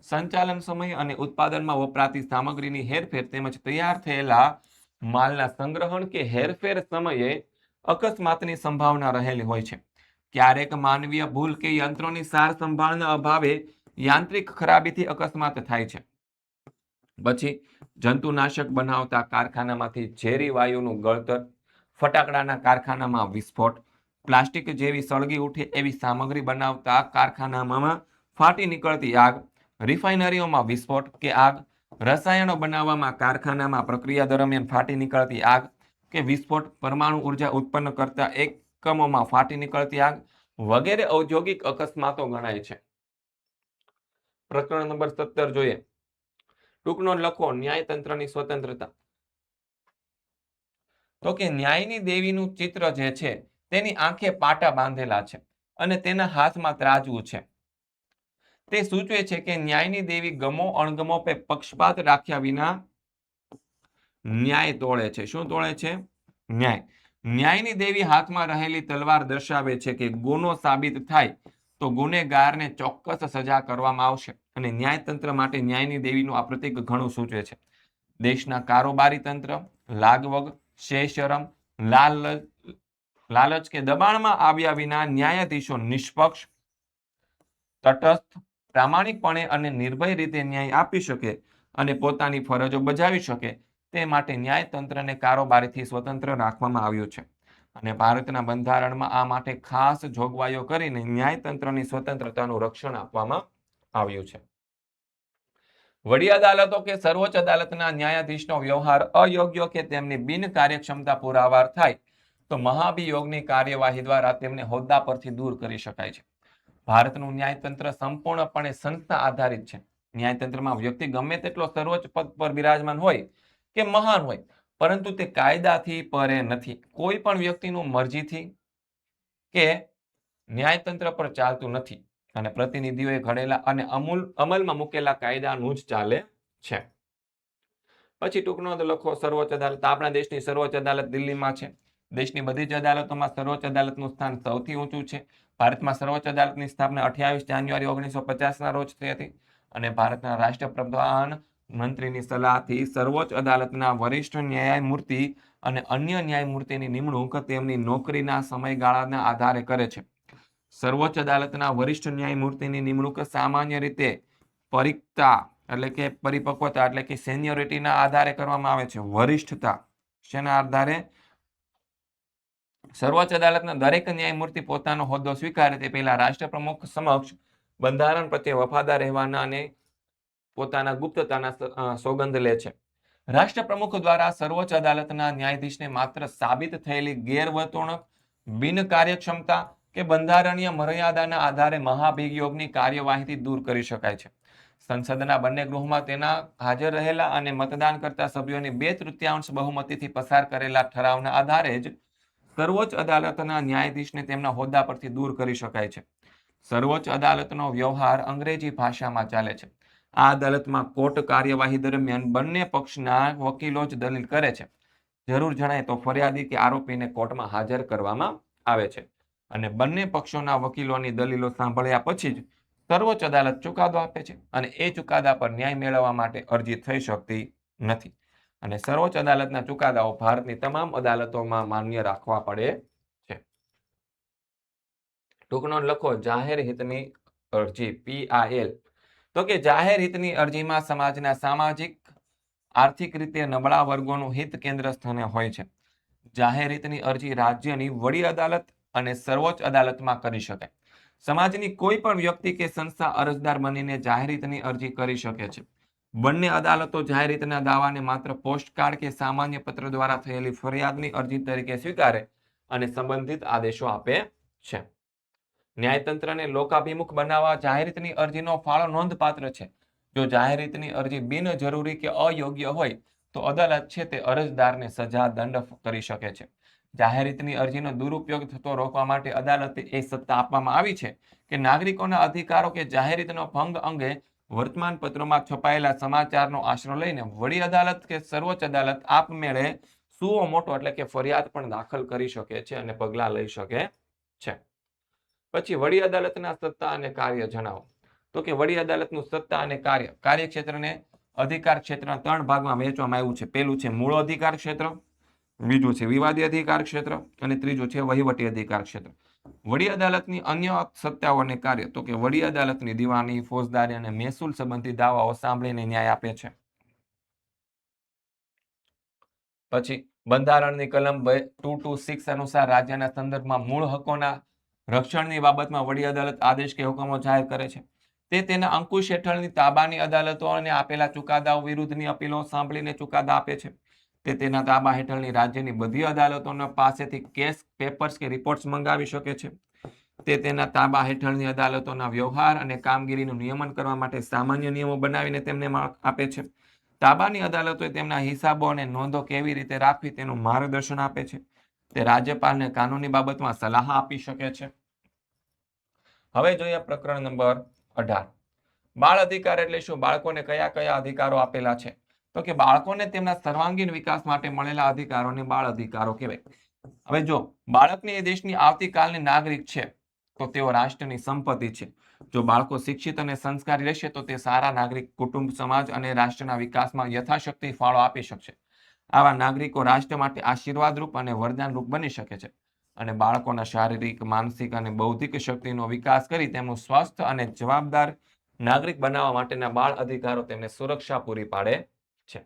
સંચાલન સમય અને ઉત્પાદનમાં વપરાતી સામગ્રીની હેરફેર તેમજ તૈયાર થયેલા માલના સંગ્રહણ કે હેરફેર સમયે અકસ્માતની સંભાવના રહેલી હોય છે. ક્યારેક માનવીય ભૂલ કે યંત્રોની સાર સંભાળના અભાવે યાંત્રિક ખરાબીથી અકસ્માત થાય છે. પછી જંતુનાશક બનાવતા કારખાનામાંથી ઝેરી વાયુનું ગળતર, ફટાકડાના કારખાનામાં વિસ્ફોટ, પ્લાસ્ટિક જેવી સળગી ઉઠે એવી સામગ્રી બનાવતા કારખાનામાં ફાટી નીકળતી આગ, રિફાઇનરીઓમાં વિસ્ફોટ કે આગ, રસાયણો બનાવવામાં કારખાનામાં પ્રક્રિયા દરમિયાન ફાટી નીકળતી આગ કે વિસ્ફોટ, પરમાણુ ઉર્જા ઉત્પન્ન કરતા એકમોમાં ફાટી નીકળતી આગ વગેરે ઔદ્યોગિક અકસ્માતો ગણાય છે. પ્રકરણ નંબર 17 જોઈએ. ટૂંકનો લખો ન્યાયતંત્રની સ્વતંત્રતા. તો કે ન્યાયની દેવીનું ચિત્ર જે છે તેની આંખે પાટા બાંધેલા છે અને તેના હાથમાં ત્રાજવું છે. તે સૂચવે છે કે ન્યાયની દેવી ગમો અણગમો પે પક્ષપાત રાખ્યા વિના ન્યાય તોળે છે. શું તોળે છે? ન્યાય. ન્યાયની દેવી હાથમાં રહેલી તલવાર દર્શાવે છે કે ગુનો સાબિત થાય તો ગુનેગારને ચોક્કસ સજા કરવામાં આવશે અને ન્યાયતંત્ર માટે ન્યાયની દેવીનું આ પ્રતીક ઘણું સૂચવે છે. દેશના કારોબારી તંત્ર લાગવગ, શેશરમ, લાલચ કે દબાણમાં આવ્યા વિના ન્યાયાધીશો નિષ્પક્ષ, તટસ્થ, પ્રામાણિકપણે અને નિર્ભય રીતે ન્યાય આપી શકે અને પોતાની ફરજો બજાવી શકે તે માટે ન્યાયતંત્રને કારોબારીથી સ્વતંત્ર રાખવામાં આવ્યું છે અને ભારતના બંધારણમાં આ માટે ખાસ જોગવાઈઓ કરીને ન્યાયતંત્રની સ્વતંત્રતાનું રક્ષણ આપવામાં આવ્યું છે. વડી અદાલતો કે સર્વોચ્ચ અદાલતના ન્યાયાધીશનો વ્યવહાર અયોગ્ય કે તેમની બિનકાર્યક્ષમતા પુરાવાર થાય તો મહાભિયોગની કાર્યવાહી દ્વારા તેમને હોદ્દા પરથી દૂર કરી શકાય છે. ભારતનું ન્યાયતંત્ર સંપૂર્ણપણે સંસ્થા આધારિત છે. ન્યાયતંત્રમાં વ્યક્તિ ગમે તેટલો સર્વોચ્ચ પદ પર બિરાજમાન હોય કે મહાન હોય, પરંતુ તે કાયદાથી પરે નથી. કોઈ પણ વ્યક્તિનું મરજીથી કે ન્યાયતંત્ર પર ચાલતું નથી અને પ્રતિનિધિઓએ ઘડેલા અને અમલમાં મૂકેલા કાયદાનું જ ચાલે છે. પછી ટૂંક નોંધ લખો. સર્વોચ્ચ અદાલત. આપણા દેશની સર્વોચ્ચ અદાલત દિલ્હીમાં છે. દેશની બધી જ અદાલતોમાં સર્વોચ્ચ અદાલતનું સ્થાન સૌથી ઊંચું છે. ભારતમાં સર્વોચ્ચ અદાલતની સ્થાપના 28 જાન્યુઆરી 1950ના રોજ થઈ હતી અને ભારતના રાષ્ટ્રપ્રધાન મંત્રીની સલાહથી સર્વોચ્ચ અદાલતના વરિષ્ઠ ન્યાયમૂર્તિ અને અન્ય ન્યાયમૂર્તિની નિમણૂક તેમની નોકરીના સમયગાળાના આધારે કરે છે. સર્વોચ્ચ અદાલતના વરિષ્ઠ ન્યાયમૂર્તિની નિમણૂક સામાન્ય રીતે પરિપક્વતા એટલે કે પરિપક્વતા એટલે કે સેનિયોરિટીના આધારે કરવામાં આવે છે. વરિષ્ઠતા શેના આધારે? સર્વોચ્ચ અદાલતના દરેક ન્યાયમૂર્તિ પોતાનો હોદ્દો સ્વીકારે તે પહેલા રાષ્ટ્રપ્રમુખ સમક્ષ બંધારણ પ્રત્યે વફાદાર રહેવાના અને પોતાના ગુપ્તતાના સોગંદ લે છે. રાષ્ટ્રપ્રમુખ દ્વારા સર્વોચ્ચ અદાલતના ન્યાયાધીશને માત્ર સાબિત થયેલી ગેરવર્તણૂક, બિનકાર્યક્ષમતા કે બંધારણીય મર્યાદાના આધારે મહાભિયોગની કાર્યવાહીથી દૂર કરી શકાય છે. સંસદના બંને ગૃહમાં તેના હાજર રહેલા અને મતદાન કરતા સભ્યોની 2/3 બહુમતીથી પસાર કરેલા ઠરાવના આધારે જ સર્વોચ્ચ અદાલતના ન્યાયાધીશને તેમના હોદ્દા પરથી દૂર કરી શકાય છે. સર્વોચ્ચ અદાલતનો વ્યવહાર અંગ્રેજી ભાષામાં ચાલે છે. આ અદાલતમાં કોર્ટ કાર્યવાહી દરમિયાન બંને પક્ષના વકીલો જ દલીલ કરે છે. જરૂર જણાય તો ફરિયાદી કે આરોપીને કોર્ટમાં હાજર કરવામાં આવે છે અને બંને પક્ષોના વકીલોની દલીલો સાંભળ્યા પછી જ સર્વોચ્ચ અદાલત ચુકાદો આપે છે અને એ ચુકાદા પર ન્યાય મેળવવા માટે અરજી થઈ શકતી નથી. અને સર્વોચ્ચ અદાલતના ચુકાદાઓ ભારતની તમામ અદાલતોમાં માન્ય રાખવા પડે છે. ટૂંક નોંધ લખો. જાહેર હિતની અરજી PIL. તો કે જાહેર હિતની અરજીમાં સમાજના સામાજિક આર્થિક રીતે નબળા વર્ગોનું હિત કેન્દ્ર સ્થાને હોય છે. જાહેર હિતની અરજી રાજ્યની વડી અદાલત અને સર્વોચ્ચ અદાલતમાં કરી શકાય. સમાજની કોઈ પણ વ્યક્તિ કે સંસ્થા અરજદાર બનીને જાહેર હિતની અરજી કરી શકે છે. બંને અદાલતો જાહેર હિતના દાવાને માત્ર પોસ્ટકાર્ડ કે સામાન્ય પત્ર દ્વારા થયેલી ફરિયાદની અરજી તરીકે સ્વીકારે અને સંબંધિત આદેશો આપે છે. ન્યાયતંત્રને લોકાભિમુખ બનાવવા જાહેર હિતની અરજીનો ફાળો નોંધપાત્ર છે. જો જાહેર હિતની અરજી બિનજરૂરી કે અયોગ્ય હોય તો અદાલત છે તે અરજદારને સજા દંડ કરી શકે છે. જાહેર હિતની અરજીનો દુરુપયોગ થતો રોકવા માટે અદાલતે એ સત્તા આપવામાં આવી છે કે નાગરિકોના અધિકારો કે જાહેર હિતનો ભંગ અંગે વર્તમાનપત્રોમાં છપાયેલા સમાચારનો આશરો લઈને વડી અદાલત કે સર્વોચ્ચ અદાલત આપમેળે સુઓ મોટો એટલે કે ફરિયાદ પણ દાખલ કરી શકે છે અને પગલાં લઈ શકે છે. પછી વડી અદાલતના સત્તા અને કાર્ય જણાવો. તો કે વડી અદાલતનું સત્તા અને કાર્યક્ષેત્રને અધિકાર ક્ષેત્રના 3 ભાગમાં વહેંચવામાં આવ્યું છે. પહેલું છે મૂળ અધિકાર ક્ષેત્ર, બીજું છે વિવાદી અધિકાર ક્ષેત્ર અને ત્રીજું છે વહીવટી અધિકાર ક્ષેત્ર. વડી અદાલતની અન્ય સત્તાઓ અને કાર્ય. તો કે વડી અદાલતની દીવાની, ફોજદારી અને મહેસૂલ સંબંધી દાવાઓ સાંભળીને ન્યાય આપે છે. પછી બંધારણની કલમ 226 અનુસાર રાજ્યના સંદર્ભમાં મૂળ હકોના રક્ષણની બાબતમાં વડી અદાલત આદેશ કે હુકમો જાહેર કરે છે. તે તેના અંકુશ હેઠળની તાબાની અદાલતોને આપેલા ચુકાદાઓ વિરુદ્ધની અપીલો સાંભળીને ચુકાદા આપે છે. તે તેના તાબા હેઠળની રાજ્યની બધી અદાલતોના પાસેથી કેસ, પેપર્સ કે રિપોર્ટ્સ મંગાવી શકે છે. તે તેના તાબા હેઠળની અદાલતોના વ્યવહાર અને કામગીરીનું નિયમન કરવા માટે સામાન્ય નિયમો બનાવીને તેમને આપે છે. તાબાની અદાલતોએ તેમના હિસાબો અને નોંધો કેવી રીતે રાખવી તેનું માર્ગદર્શન આપે છે. તે રાજ્યપાલને કાનૂની બાબતમાં સલાહ આપી શકે છે. હવે જોઈએ પ્રકરણ નંબર 18. બાળ અધિકાર એટલે શું? બાળકોને કયા કયા અધિકારો આપેલા છે? તો કે બાળકોને તેમના સર્વાંગીણ વિકાસ માટે મળેલા અધિકારોને બાળ અધિકારો કહેવાય. હવે જો બાળકની એ દેશની આવતીકાલની નાગરિક છે તો તેઓ રાષ્ટ્રની સંપત્તિ છે. જો બાળકો શિક્ષિત અને સંસ્કારી રહેશે તો તે સારા નાગરિક, કુટુંબ, સમાજ અને રાષ્ટ્રના વિકાસમાં યથાશક્તિ ફાળો આપી શકશે. આવા નાગરિકો રાષ્ટ્ર માટે આશીર્વાદરૂપ અને વરદાનરૂપ બની શકે છે અને બાળકોના શારીરિક, માનસિક અને બૌદ્ધિક શક્તિનો વિકાસ કરી તેમનું સ્વસ્થ અને જવાબદાર નાગરિક બનાવવા માટેના બાળ અધિકારો તેમને સુરક્ષા પૂરી પાડે છે.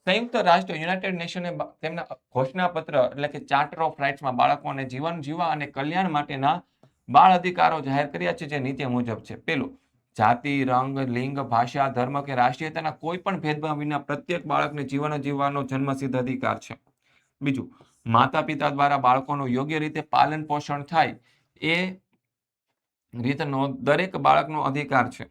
સંયુક્ત રાષ્ટ્ર યુનાઇટેડ નેશને તેમના ઘોષણાપત્ર એટલે કે ચાર્ટર ઓફ રાઇટ્સમાં બાળકોને જીવન જીવવા અને કલ્યાણ માટેના બાળ અધિકારો જાહેર કર્યા છે, જે નીચે મુજબ છે. પહેલું, જાતિ, રંગ, લિંગ, ભાષા, ધર્મ કે રાષ્ટ્રીયતાના કોઈ પણ ભેદભાવ વિના પ્રત્યેક બાળકને જીવન જીવવાનો જન્મસિદ્ધ અધિકાર છે. બીજું, માતા પિતા દ્વારા બાળકોનું યોગ્ય રીતે પાલન પોષણ થાય એ રીતનો દરેક બાળકનો અધિકાર છે.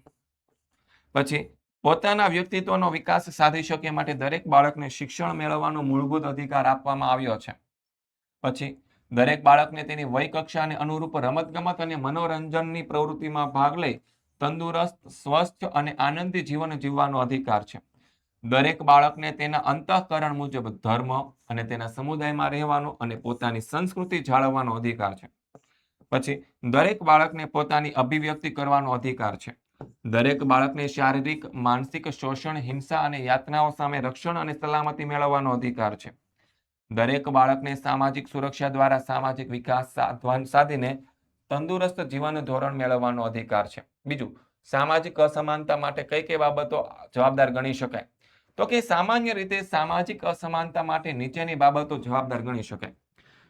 પછી પોતાના વ્યક્તિત્વનો વિકાસ સાધી શકે માટે દરેક બાળકને શિક્ષણ મેળવવાનો મૂળભૂત અધિકાર આપવામાં આવ્યો છે. પછી દરેક બાળકને તેની વય કક્ષાને અનુરૂપ રમતગમત અને મનોરંજનની પ્રવૃત્તિમાં ભાગ લઈ તંદુરસ્ત, સ્વસ્થ અને આનંદી જીવન જીવવાનો અધિકાર છે. દરેક બાળકને તેના અંતઃકરણ મુજબ ધર્મ અને તેના સમુદાયમાં રહેવાનો અને પોતાની સંસ્કૃતિ જાળવવાનો અધિકાર છે. પછી દરેક બાળકને પોતાની અભિવ્યક્તિ કરવાનો અધિકાર છે. દરેક બાળકને શારીરિક, માનસિક શોષણ, હિંસા અને યાતનાઓ સામે રક્ષણ અને સલામતી મેળવવાનો અધિકાર છે. દરેક બાળકને સામાજિક સુરક્ષા દ્વારા સામાજિક વિકાસ સાધીને તંદુરસ્ત જીવન ધોરણ મેળવવાનો અધિકાર છે. બીજું, સામાજિક અસમાનતા માટે કઈ કઈ બાબતો જવાબદાર ગણી શકાય? તો કે સામાન્ય રીતે સામાજિક અસમાનતા માટે નીચેની બાબતો જવાબદાર ગણી શકાય.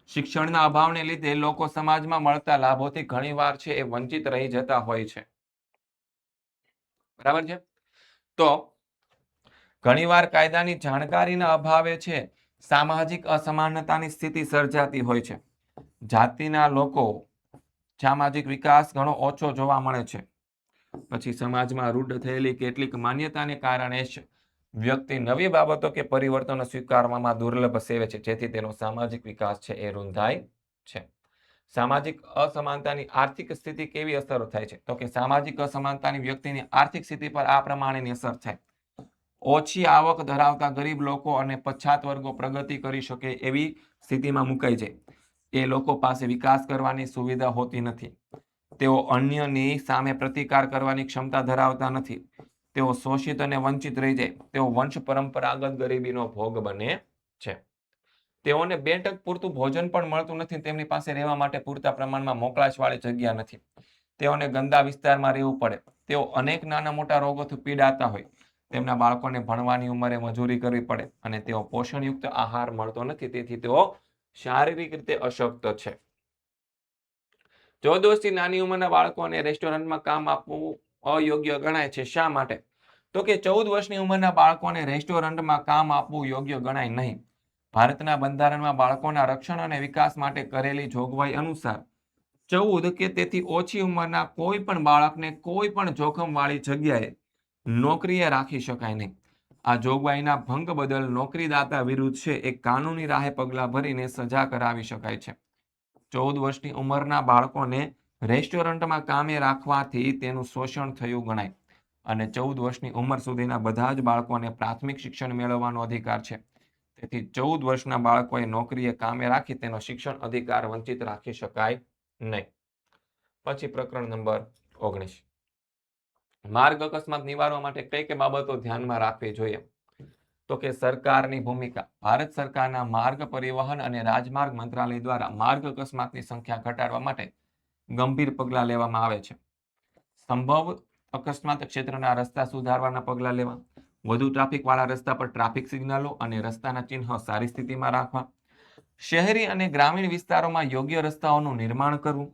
શિક્ષણના અભાવને લીધે લોકો સમાજમાં મળતા લાભોથી ઘણીવાર છે એ વંચિત રહી જતા હોય છે. બરાબર છે? તો ઘણીવાર કાયદાની જાણકારીના અભાવે છે સામાજિક અસમાનતાની સ્થિતિ સર્જાતી હોય છે. જાતિના લોકો સામાજિક વિકાસ ઘણો ઓછો જોવા મળે છે. પછી સમાજમાં રૂઢ થયેલી કેટલીક માન્યતાને કારણે વ્યક્તિ નવી બાબતો કે પરિવર્તનો સ્વીકારવામાં દુર્લભ સેવે છે, જેથી તેનો સામાજિક વિકાસ છે એ રૂંધાય છે. સામાજિક અસમાનતાની આર્થિક સ્થિતિ કેવી અસરો થાય છે? તો કે સામાજિક અસમાનતાની વ્યક્તિની આર્થિક સ્થિતિ પર આ પ્રમાણેની અસર થાય. ઓછી આવક ધરાવતા ગરીબ લોકો અને પછાત વર્ગો પ્રગતિ કરી શકે એવી સ્થિતિમાં મુકાઈ જાય. એ લોકો પાસે વિકાસ કરવાની સુવિધા હોતી નથી. તેઓ અન્યની સામે પ્રતિકાર કરવાની ક્ષમતા ધરાવતા નથી. તેઓ શોષિત અને વંચિત રહી જાય. તેઓ વંશ પરંપરાગત ગરીબીનો ભોગ બને છે. તેઓને 2 ટક પૂરતું ભોજન પણ મળતું નથી. તેમની પાસે રહેવા માટે પૂરતા પ્રમાણમાં મોકળાશવાળી જગ્યા નથી. તેઓને ગંદા વિસ્તારમાં રહેવું પડે. તેઓ અનેક નાના મોટા રોગોથી પીડાતા હોય. તેમના બાળકોને ભણવાની ઉંમરે મજૂરી કરવી પડે અને તેઓ પોષણયુક્ત આહાર મળતો નથી. તેથી તેઓ શારીરિક રીતે અશક્ત છે. 14 વર્ષથી નાની ઉંમરના બાળકોને રેસ્ટોરન્ટમાં કામ આપવું અયોગ્ય ગણાય છે. શા માટે? તો કે 14 વર્ષની ઉંમરના બાળકોને રેસ્ટોરન્ટમાં કામ આપવું યોગ્ય ગણાય નહીં. ભારતના બંધારણમાં બાળકોના રક્ષણ અને વિકાસ માટે કરેલી જોગવાઈ અનુસાર 14 કે તેથી ઓછી ઉંમરના કોઈ પણ બાળકને કોઈ પણ જોખમવાળી જગ્યાએ નોકરીએ રાખી શકાય નહીં. આ જોગવાઈના ભંગ બદલ નોકરીદાતા વિરુદ્ધ છે એ કાનૂની રાહે પગલાં ભરીને સજા કરાવી શકાય છે. 14 વર્ષની ઉંમરના બાળકોને રેસ્ટોરન્ટમાં કામે રાખવાથી તેનું શોષણ થયું ગણાય અને 14 વર્ષની ઉંમર સુધીના બધા જ બાળકોને પ્રાથમિક શિક્ષણ મેળવવાનો અધિકાર છે. તેથી 14 વર્ષના બાળકોએ નોકરીએ કામે રાખી તેનો શિક્ષણ અધિકાર વંચિત રાખી શકાય નહીં. પછી પ્રકરણ નંબર 19. માર્ગ અકસ્માત નિવારવા માટે કઈ કઈ બાબતો ધ્યાનમાં રાખવી જોઈએ? તો કે સરકારની ભૂમિકા. ભારત સરકારના માર્ગ પરિવહન અને રાજમાર્ગ મંત્રાલય દ્વારા માર્ગ અકસ્માતની સંખ્યા ઘટાડવા માટે ગંભીર પગલાં લેવામાં આવે છે. સંભવ અકસ્માત ક્ષેત્રના રસ્તા સુધારવાના પગલાં લેવા, વધુ ટ્રાફિકવાળા રસ્તા પર ટ્રાફિક સિગ્નલો અને રસ્તાના ચિહ્નો સારી સ્થિતિમાં રાખવા, શહેરી અને ગ્રામીણ વિસ્તારોમાં યોગ્ય રસ્તાઓનું નિર્માણ કરવું,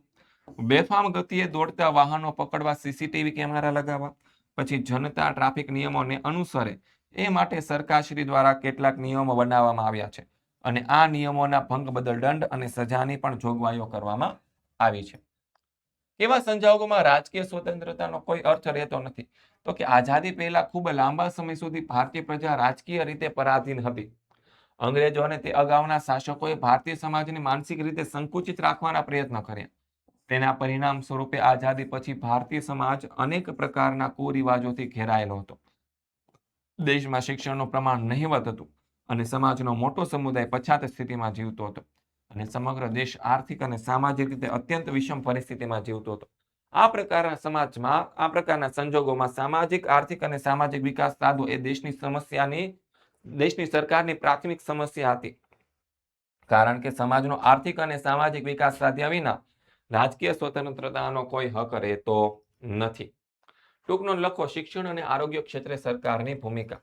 બેફામ ગતિએ દોડતા વાહનો પકડવા સીસીટીવી કેમેરા લગાવવા, પછી જનતા ટ્રાફિક નિયમોને અનુસરે એ માટે સરકારશ્રી દ્વારા કેટલાક નિયમો બનાવવામાં આવ્યા છે અને આ નિયમોના ભંગ બદલ દંડ અને સજાની પણ જોગવાઈઓ કરવામાં આવી છે. એવા સંજોગોમાં રાજકીય સ્વતંત્રતાનો કોઈ અર્થ રહેતો નથી. તો કે આઝાદી પહેલા ખૂબ લાંબા સમય સુધી ભારતીય પ્રજા રાજકીય રીતે પરાધીન હતી. અંગ્રેજો અને તે અગાઉના શાસકોએ ભારતીય સમાજને માનસિક રીતે સંકુચિત રાખવાના પ્રયત્ન કર્યા. તેના પરિણામ સ્વરૂપે આઝાદી પછી ભારતીય સમાજ અનેક પ્રકારના કુરિવાજોથી ઘેરાયેલો હતો. દેશમાં શિક્ષણનું પ્રમાણ નહિવત હતું અને સમાજનો મોટો સમુદાય પછાત સ્થિતિમાં જીવતો હતો અને સમગ્ર દેશ આર્થિક અને સામાજિક રીતે અત્યંત વિષમ પરિસ્થિતિમાં જીવતો હતો. આ પ્રકારના સમાજમાં, આ પ્રકારના સંજોગોમાં સામાજિક, આર્થિક અને સામાજિક વિકાસ સાધવો એ દેશની સરકારની પ્રાથમિક સમસ્યા હતી. કારણ કે સમાજનો આર્થિક અને સામાજિક વિકાસ સાધ્યા વિના રાજકીય સ્વતંત્રતાનો કોઈ હક રહેતો નથી. ટૂંકનો લખો શિક્ષણ અને આરોગ્ય ક્ષેત્રે સરકારની ભૂમિકા.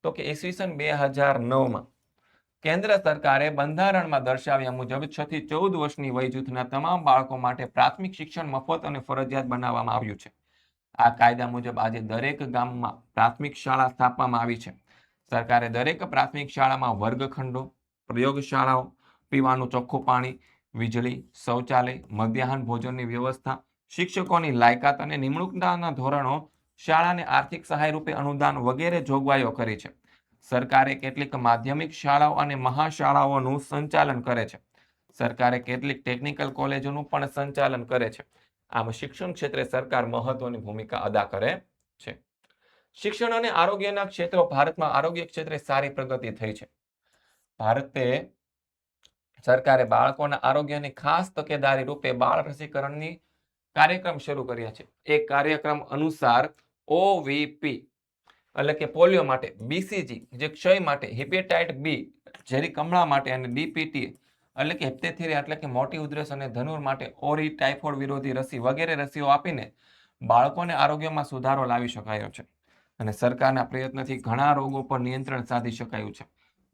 તો કે ઈસવીસન 2009માં કેન્દ્ર સરકારે બંધારણમાં દર્શાવ્યા મુજબ 6 થી 14 વર્ષની વય જૂથના તમામ બાળકો માટે પ્રાથમિક શિક્ષણ મફત અને ફરજિયાત બનાવવામાં આવ્યું છે. આ કાયદા મુજબ આજે દરેક ગામમાં પ્રાથમિક શાળા સ્થાપવામાં આવી છે. સરકારે દરેક પ્રાથમિક શાળામાં વર્ગખંડો, પ્રયોગશાળાઓ, પીવાનું ચોખ્ખું પાણી, વીજળી, શૌચાલય, મધ્યાહન ભોજનની વ્યવસ્થા, શિક્ષકોની લાયકાત અને નિમણૂકના ધોરણો શાળાને આર્થિક સહાય રૂપે અનુદાન વગેરે જોગવાઈઓ કરી છે. સરકારે કેટલીક માધ્યમિક શાળાઓ અને મહાશાળાઓનું સંચાલન કરે છે. સરકારે કેટલીક ટેકનિકલ કોલેજોનું પણ સંચાલન કરે છે. આમ શિક્ષણ ક્ષેત્રે સરકાર મહત્વની ભૂમિકા અદા કરે છે. શિક્ષણ અને આરોગ્યના ક્ષેત્રો ભારતમાં આરોગ્ય ક્ષેત્રે સારી પ્રગતિ થઈ છે. ભારતે સરકારે બાળકોના આરોગ્યની ખાસ તકેદારી રૂપે બાળ રસીકરણની કાર્યક્રમ શરૂ કર્યા છે. એ કાર્યક્રમ અનુસાર OVP એટલે કે પોલિયો માટે, BCG જે ક્ષય માટે, હેપેટાઇટ બી ઝેરી કમળા માટે અને DPT એટલે કે હેપ્ટેથેરિયા એટલે કે મોટી ઉધરસ અને ધનુર માટે ઓરી ટાઇફોઇડ વિરોધી રસી વગેરે રસીઓ આપીને બાળકોને આરોગ્યમાં સુધારો લાવી શકાયો છે. અને સરકારના પ્રયત્નથી ઘણા રોગો પર નિયંત્રણ સાધી શકાયું છે.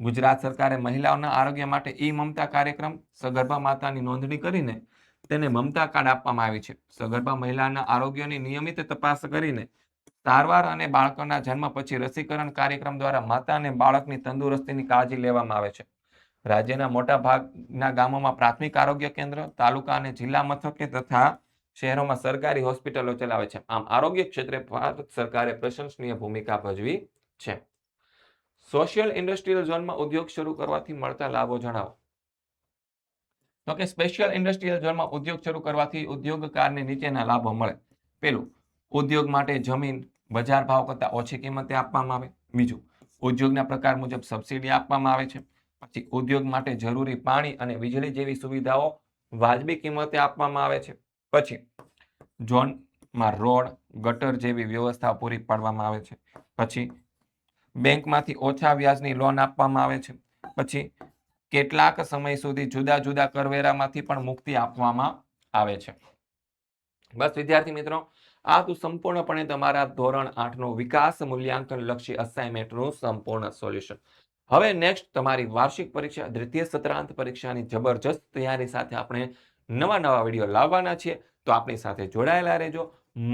ગુજરાત સરકારે મહિલાઓના આરોગ્ય માટે મમતા કાર્યક્રમ સગર્ભા માતાની નોંધણી કરીને તેને મમતા કાર્ડ આપવામાં આવી છે. સગર્ભા મહિલાના આરોગ્યની નિયમિત તપાસ કરીને સારવાર અને બાળકોના જન્મ પછી રસીકરણ કાર્યક્રમ દ્વારા માતા અને બાળકની તંદુરસ્તીની કાળજી લેવામાં આવે છે. રાજ્યના મોટા ભાગના ગામોમાં પ્રાથમિક આરોગ્ય કેન્દ્ર, તાલુકા અને જિલ્લા મથકે તથા શહેરોમાં સરકારી હોસ્પિટલો ચલાવે છે. આમ આરોગ્ય ક્ષેત્રે ભારત સરકારે પ્રશંસનીય ભૂમિકા ભજવી છે. સોશિયલ ઇન્ડસ્ટ્રીયલ ઝોનમાં ઉદ્યોગ શરૂ કરવાથી મળતા લાભો જણાવો. તો કે સ્પેશિયલ ઇન્ડસ્ટ્રીયલ ઝોનમાં ઉદ્યોગ શરૂ કરવાથી ઉદ્યોગકારને નીચેના લાભો મળે. પેલું, ઉદ્યોગ માટે જમીન બજાર ભાવ કરતાં ઓછી કિંમતે આપવામાં આવે. બીજું, ઉદ્યોગના પ્રકાર મુજબ સબસિડી આપવામાં આવે છે. પછી ઉદ્યોગ માટે જરૂરી પાણી અને વીજળી જેવી સુવિધાઓ વાજબી કિંમતે આપવામાં આવે છે. પછી ઝોનમાં રોડ, ગટર જેવી વ્યવસ્થા પૂરી પાડવામાં આવે છે. પછી બેંકમાંથી ઓછા વ્યાજની લોન આપવામાં આવે છે. પછી કેટલાક સમય સુધી જુદા જુદા કરવેરામાંથી પણ મુક્તિ આપવામાં આવે છે. બસ વિદ્યાર્થી મિત્રો, આ તો સંપૂર્ણપણે તમારા ધોરણ 8નું વિકાસ મૂલ્યાંકન લક્ષી અસાઇનમેન્ટનું સંપૂર્ણ સોલ્યુશન. હવે નેક્સ્ટ તમારી વાર્ષિક પરીક્ષા, દ્વિતીય સત્રાંત પરીક્ષાની જબરજસ્ત તૈયારી સાથે આપણે નવા વિડીયો લાવવાના છીએ. તો આપણી સાથે જોડાયેલા રહેજો.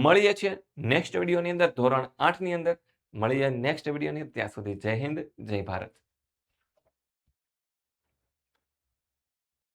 મળીએ છીએ નેક્સ્ટ વિડીયોની અંદર, ધોરણ 8ની અંદર. મળીએ નેક્સ્ટ વિડીયોની. ત્યાં સુધી જય હિન્દ, જય ભારત.